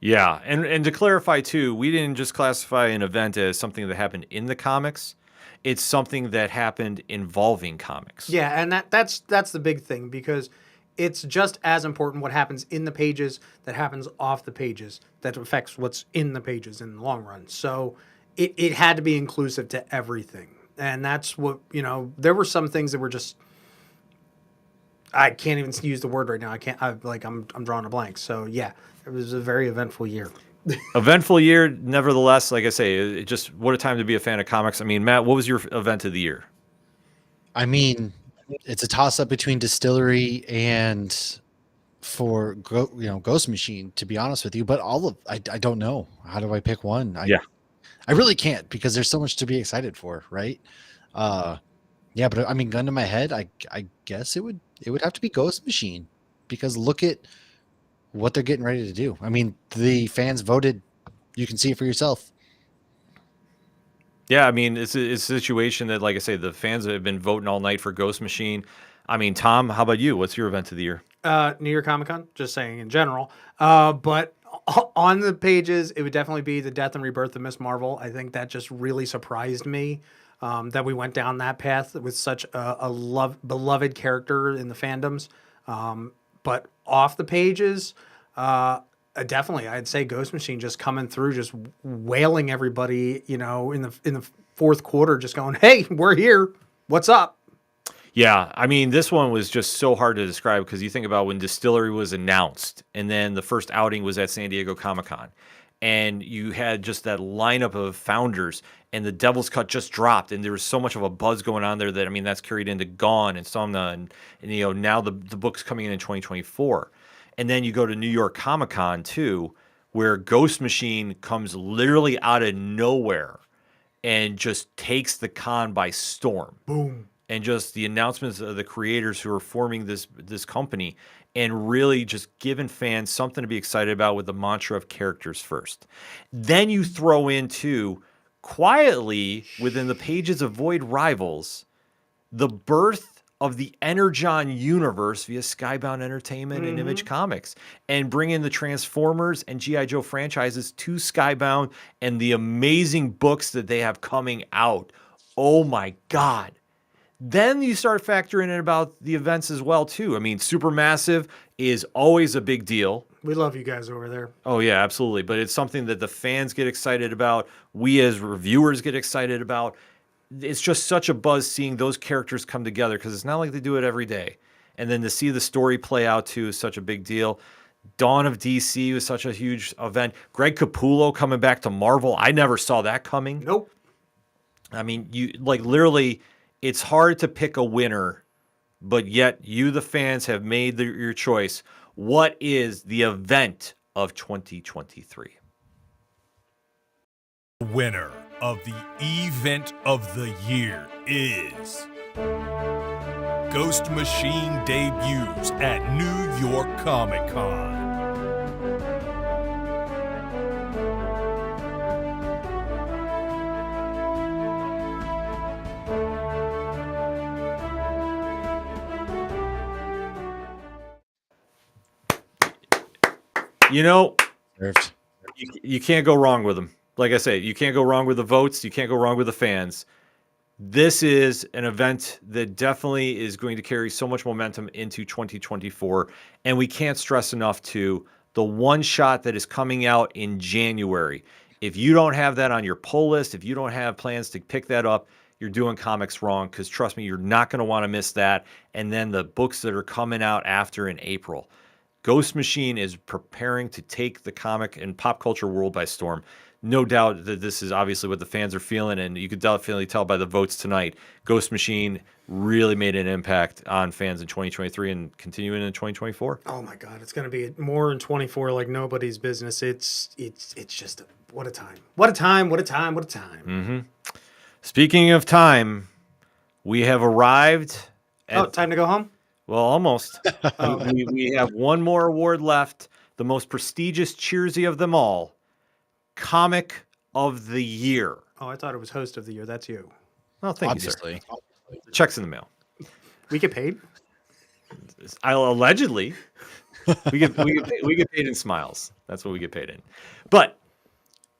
Yeah, and to clarify too, we didn't just classify an event as something that happened in the comics. It's something that happened involving comics. Yeah, and that's the big thing, because it's just as important what happens in the pages that happens off the pages that affects what's in the pages in the long run. So it had to be inclusive to everything. And that's what, there were some things that were just, I can't even use the word right now. I'm drawing a blank. So yeah, it was a very eventful year. Eventful year, nevertheless. Like I say, it just what a time to be a fan of comics. I mean, Matt, what was your event of the year? I mean, it's a toss up between Distillery and Ghost Machine, to be honest with you. But I don't know. How do I pick one? I really can't, because there's so much to be excited for, right? Yeah, but I mean, gun to my head, I guess it would have to be Ghost Machine, because look at what they're getting ready to do. I mean, the fans voted. You can see it for yourself. Yeah, I mean, it's a situation that, like I say, the fans have been voting all night for Ghost Machine. I mean, Tom, how about you? What's your event of the year? New York Comic Con, just saying in general. But on the pages, it would definitely be the death and rebirth of Miss Marvel. I think that just really surprised me, that we went down that path with such a beloved character in the fandoms. But off the pages, definitely, I'd say Ghost Machine just coming through, just wailing everybody, in the fourth quarter, just going, "Hey, we're here. What's up?" Yeah, I mean, this one was just so hard to describe, because you think about when Distillery was announced, and then the first outing was at San Diego Comic-Con, and you had just that lineup of founders, and the Devil's Cut just dropped, and there was so much of a buzz going on there that, I mean, that's carried into Gone and Somna, and now the book's coming in 2024. And then you go to New York Comic-Con too, where Ghost Machine comes literally out of nowhere and just takes the con by storm. Boom. And just the announcements of the creators who are forming this company, and really just giving fans something to be excited about with the mantra of characters first. Then you throw into, quietly within the pages of Void Rivals, the birth of the Energon universe via Skybound Entertainment and Image Comics, and bring in the Transformers and G.I. Joe franchises to Skybound, and the amazing books that they have coming out. Oh my God. Then you start factoring in about the events as well too. I mean, Supermassive is always a big deal. We love you guys over there. Oh yeah, absolutely. But it's something that the fans get excited about. We as reviewers get excited about. It's just such a buzz seeing those characters come together, because it's not like they do it every day. And then to see the story play out too is such a big deal. Dawn of DC was such a huge event. Greg Capullo coming back to Marvel. I never saw that coming. Nope. I mean, literally, it's hard to pick a winner, but yet you, the fans, have made your choice. What is the event of 2023? Winner of the event of the year is Ghost Machine debuts at New York Comic Con. You can't go wrong with them. Like I say, you can't go wrong with the votes. You can't go wrong with the fans. This is an event that definitely is going to carry so much momentum into 2024. And we can't stress enough to the one shot that is coming out in January. If you don't have that on your pull list, if you don't have plans to pick that up, you're doing comics wrong, because trust me, you're not going to want to miss that. And then the books that are coming out after in April. Ghost Machine is preparing to take the comic and pop culture world by storm. No doubt that this is obviously what the fans are feeling, and you could definitely tell by the votes tonight. Ghost Machine really made an impact on fans in 2023 and continuing in 2024. Oh my God, it's going to be more in 24 like nobody's business. It's just what a time. What a time, what a time, what a time. Mm-hmm. Speaking of time, we have arrived at... time to go home? Well, almost. We have one more award left, the most prestigious Cheersy of them all, Comic of the Year. Oh, I thought it was Host of the Year. That's you. Well, thank Obviously. you, sir. The check's in the mail. We get paid? Allegedly. We get paid in smiles. That's what we get paid in. But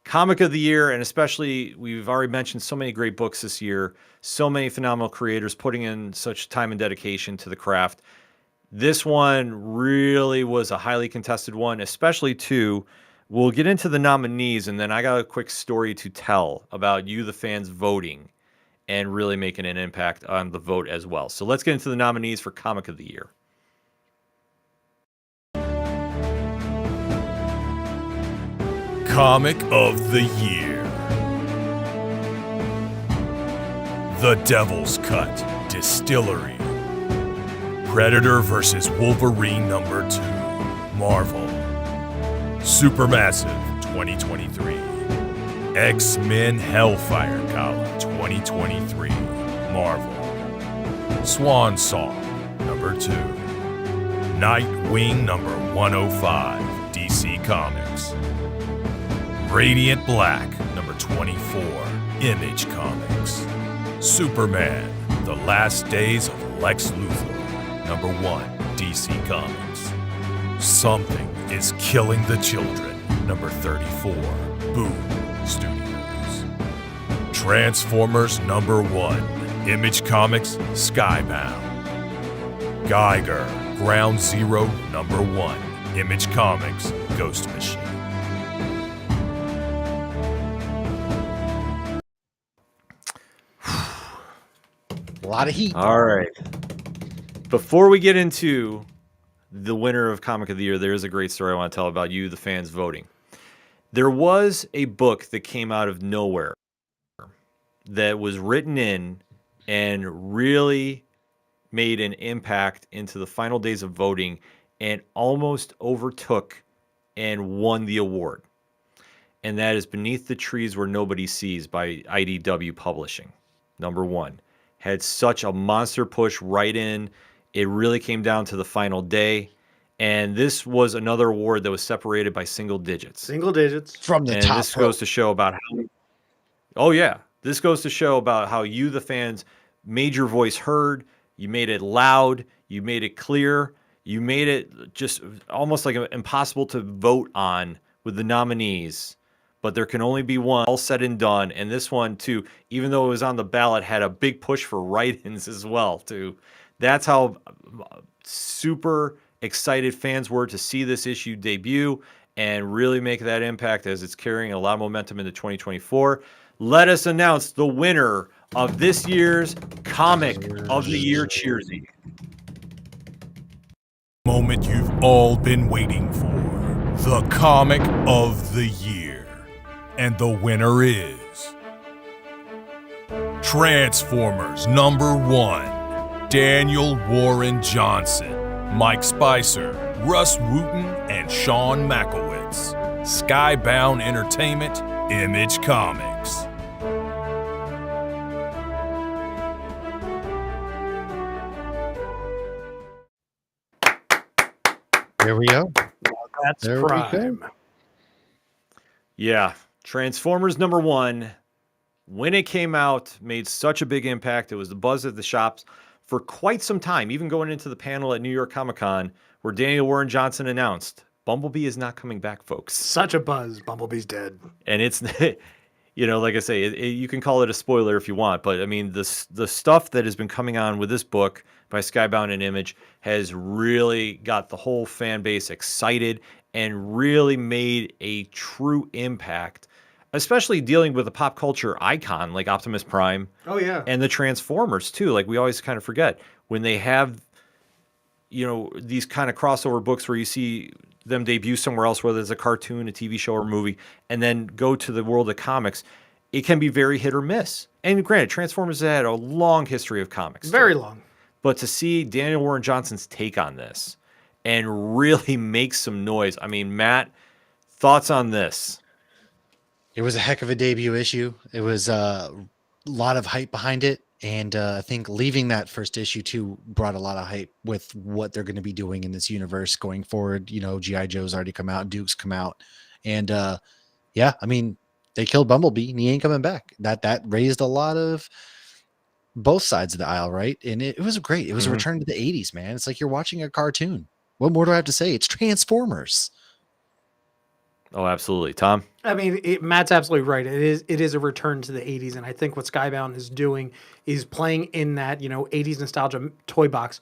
Comic of the Year, and especially, we've already mentioned so many great books this year, so many phenomenal creators putting in such time and dedication to the craft. This one really was a highly contested one, especially too. We'll get into the nominees, and then I got a quick story to tell about you, the fans, voting and really making an impact on the vote as well. So let's get into the nominees for Comic of the Year. Comic of the Year. The Devil's Cut Distillery. Predator vs. Wolverine #2. Marvel. Supermassive 2023. X-Men Hellfire Gala 2023. Marvel. Swan Song #2. Nightwing #105. DC Comics. Radiant Black #24. Image Comics. Superman, The Last Days of Lex Luthor #1. DC Comics. Something is Killing the Children #34. Boom Studios. Transformers #1. Image Comics. Skybound. Geiger, Ground Zero #1. Image Comics. Ghost Machine. A lot of heat. All right. Before we get into the winner of Comic of the Year, there is a great story I want to tell about you, the fans, voting. There was a book that came out of nowhere that was written in and really made an impact into the final days of voting and almost overtook and won the award. And that is Beneath the Trees Where Nobody Sees by IDW Publishing, #1. Had such a monster push right in. It really came down to the final day. And this was another award that was separated by single digits. Single digits. From the And top. this goes to show about how... Oh, yeah. This goes to show about how you, the fans, made your voice heard. You made it loud. You made it clear. You made it just almost like impossible to vote on with the nominees. But there can only be one, all said and done. And this one, too, even though it was on the ballot, had a big push for write-ins as well, too. That's how super excited fans were to see this issue debut and really make that impact as it's carrying a lot of momentum into 2024. Let us announce the winner of this year's Comic of the Year Cheersy. Moment you've all been waiting for. The Comic of the Year. And the winner is Transformers #1. Daniel Warren Johnson, Mike Spicer, Russ Wooten, and Sean Makowitz. Skybound Entertainment, Image Comics. There we go. That's There we prime. go. Yeah, Transformers #1, when it came out, made such a big impact. It was the buzz at the shops for quite some time, even going into the panel at New York Comic Con where Daniel Warren Johnson announced Bumblebee is not coming back, folks. Such a buzz. Bumblebee's dead. And it's, you know, like I say, you can call it a spoiler if you want, but I mean, the stuff that has been coming on with this book by Skybound and Image has really got the whole fan base excited and really made a true impact, especially dealing with a pop culture icon like Optimus Prime. Oh, yeah. And the Transformers, too. Like, we always kind of forget when they have, you know, these kind of crossover books where you see them debut somewhere else, whether it's a cartoon, a TV show, or movie, and then go to the world of comics, it can be very hit or miss. And granted, Transformers had a long history of comics. Very long. But to see Daniel Warren Johnson's take on this and really make some noise. I mean, Matt, thoughts on this? It was a heck of a debut issue. It was a lot of hype behind it. And I think leaving that first issue too brought a lot of hype with what they're going to be doing in this universe going forward. You know, G.I. Joe's already come out, Duke's come out. And yeah, I mean, they killed Bumblebee and he ain't coming back. That raised a lot of both sides of the aisle, right? And it was great. It was a return to the 80s, man. It's like you're watching a cartoon. What more do I have to say? It's Transformers. Oh, absolutely. Tom? I mean, Matt's absolutely right. It is a return to the 80s, and I think what Skybound is doing is playing in that, you know, 80s nostalgia toy box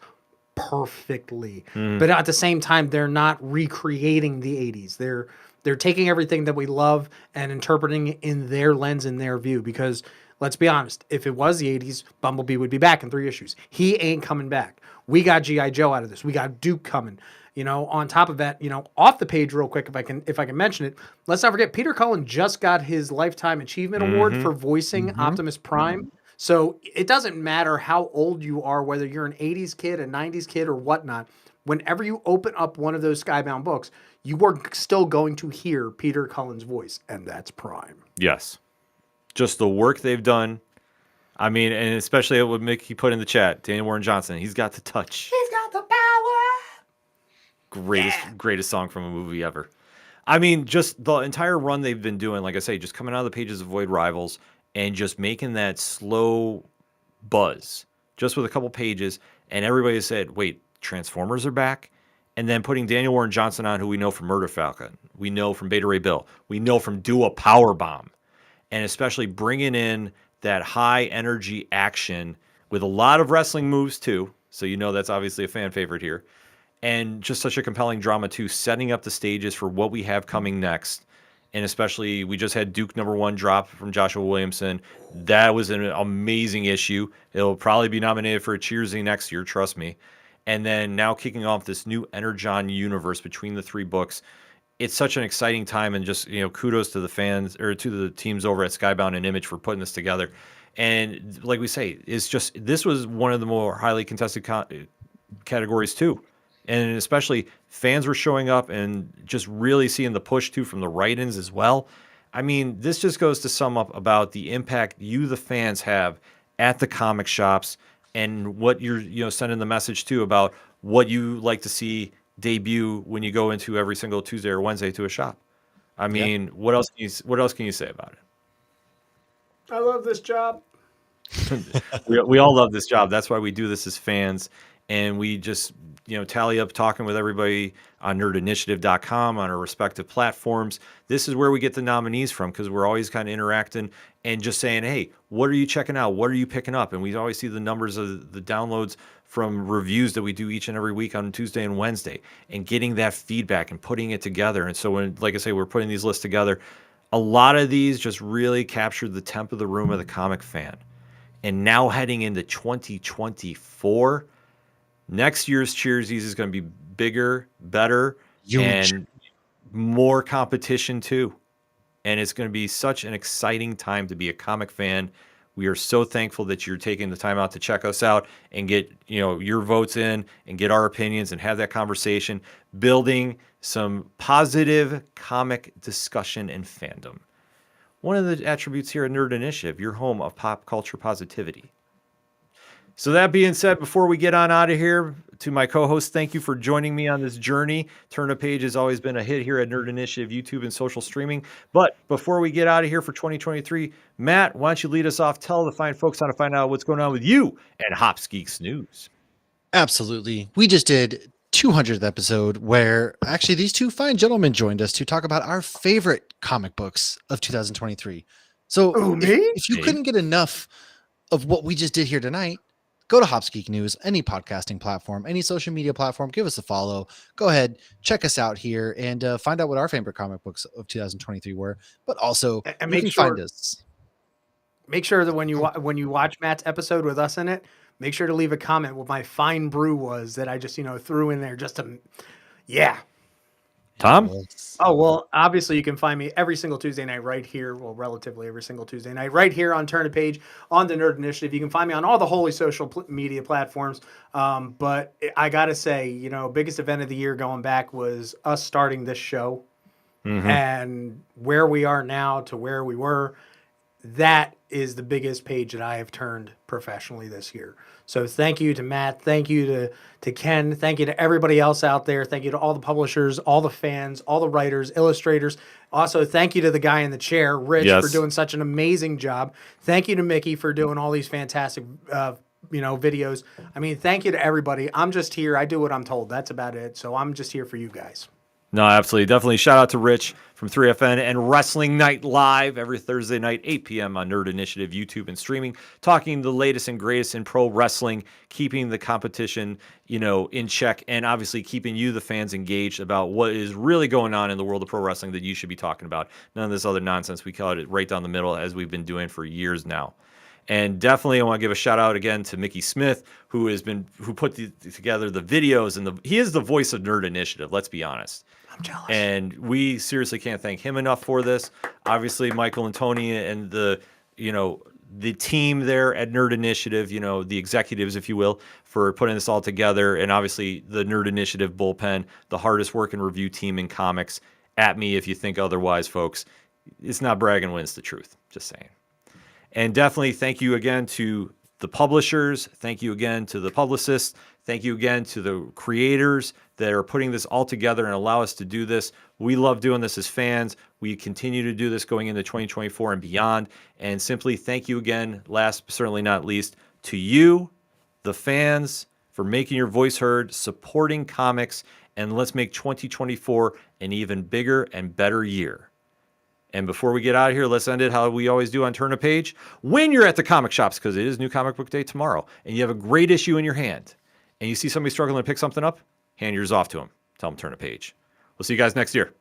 perfectly. But at the same time, they're not recreating the 80s. They're taking everything that we love and interpreting it in their lens, in their view, because let's be honest, if it was the 80s, Bumblebee would be back in 3 issues. He ain't coming back. We got GI Joe out of this. We got Duke coming. You know, on top of that, you know, off the page real quick, if I can mention it, let's not forget Peter Cullen just got his Lifetime Achievement Award for voicing Optimus Prime. So it doesn't matter how old you are, whether you're an 80s kid, a 90s kid, or whatnot. Whenever you open up one of those Skybound books, you are still going to hear Peter Cullen's voice, and that's Prime. Yes. Just the work they've done. I mean, and especially what Mickey put in the chat, Daniel Warren Johnson, he's got the touch. He's got the power. Greatest song from a movie ever. I mean, just the entire run they've been doing, like I say, just coming out of the pages of Void Rivals and just making that slow buzz just with a couple pages. And everybody said, wait, Transformers are back? And then putting Daniel Warren Johnson on, who we know from Murder Falcon, we know from Beta Ray Bill, we know from Do a Power Bomb, and especially bringing in that high energy action with a lot of wrestling moves too. So you know that's obviously a fan favorite here. And just such a compelling drama too, setting up the stages for what we have coming next. And especially, we just had Duke #1 drop from Joshua Williamson. That was an amazing issue. It'll probably be nominated for a Cheersies next year, trust me. And then now kicking off this new Energon universe between the 3 books. It's such an exciting time, and just, you know, kudos to the fans or to the teams over at Skybound and Image for putting this together. And like we say, it's just, this was one of the more highly contested categories too. And especially fans were showing up and just really seeing the push too from the write-ins as well. I mean, this just goes to sum up about the impact you, the fans, have at the comic shops, and what you're, you know, sending the message to about what you like to see debut when you go into every single Tuesday or Wednesday to a shop. I mean, what else can you say about it? I love this job. we all love this job. That's why we do this as fans. And we just, you know, tally up talking with everybody on nerdinitiative.com on our respective platforms. This is where we get the nominees from, because we're always kind of interacting and just saying, hey, what are you checking out? What are you picking up? And we always see the numbers of the downloads from reviews that we do each and every week on Tuesday and Wednesday, and getting that feedback and putting it together. And so when, like I say, we're putting these lists together, a lot of these just really captured the temp of the room of the comic fan. And now heading into 2024, next year's Cheersies is going to be bigger, better, and more competition too. And it's going to be such an exciting time to be a comic fan. We are so thankful that you're taking the time out to check us out and get, you know, your votes in and get our opinions and have that conversation, building some positive comic discussion and fandom. One of the attributes here at Nerd Initiative, your home of pop culture positivity. So that being said, before we get on out of here, to my co-host, thank you for joining me on this journey. Turn a Page has always been a hit here at Nerd Initiative, YouTube, and social streaming. But before we get out of here for 2023, Matt, why don't you lead us off? Tell the fine folks how to find out what's going on with you and Hops Geeks News. Absolutely. We just did 200th episode where actually these two fine gentlemen joined us to talk about our favorite comic books of 2023. So if you couldn't get enough of what we just did here tonight, go to Hops Geek News, any podcasting platform, any social media platform, give us a follow. Go ahead, check us out here, and find out what our favorite comic books of 2023 were. But also, and you can find us. Make sure that when you watch Matt's episode with us in it, make sure to leave a comment what my fine brew was that I just, you know, threw in there just to, yeah. Tom? Oh, well, obviously you can find me every single Tuesday night right here. Well, relatively every single Tuesday night right here on Turn a Page on the Nerd Initiative. You can find me on all the holy social media platforms. But I got to say, you know, biggest event of the year going back was us starting this show. And where we are now to where we were, that is the biggest page that I have turned professionally this year. So thank you to Matt. Thank you to Ken. Thank you to everybody else out there. Thank you to all the publishers, all the fans, all the writers, illustrators. Also, thank you to the guy in the chair, Rich, for doing such an amazing job. Thank you to Mickey for doing all these fantastic videos. I mean, thank you to everybody. I'm just here. I do what I'm told. That's about it. So I'm just here for you guys. No, absolutely. Definitely shout out to Rich from 3FN and Wrestling Night Live every Thursday night, 8 p.m. on Nerd Initiative, YouTube, and streaming, talking the latest and greatest in pro wrestling, keeping the competition, you know, in check, and obviously keeping you, the fans, engaged about what is really going on in the world of pro wrestling that you should be talking about. None of this other nonsense. We call it right down the middle, as we've been doing for years now. And definitely, I want to give a shout out again to Mickey Smith, who put together the videos, and he is the voice of Nerd Initiative. Let's be honest. I'm jealous. And we seriously can't thank him enough for this. Obviously, Michael and Tony and the team there at Nerd Initiative, the executives, if you will, for putting this all together. And obviously, the Nerd Initiative Bullpen, the hardest working review team in comics. At me if you think otherwise, folks. It's not bragging when it's the truth. Just saying. And definitely thank you again to the publishers. Thank you again to the publicists. Thank you again to the creators that are putting this all together and allow us to do this. We love doing this as fans. We continue to do this going into 2024 and beyond. And simply thank you again, last but certainly not least, to you, the fans, for making your voice heard, supporting comics, and let's make 2024 an even bigger and better year. And before we get out of here, let's end it how we always do on Turn a Page. When you're at the comic shops, because it is New Comic Book Day tomorrow, and you have a great issue in your hand, and you see somebody struggling to pick something up, hand yours off to them. Tell them turn a page. We'll see you guys next year.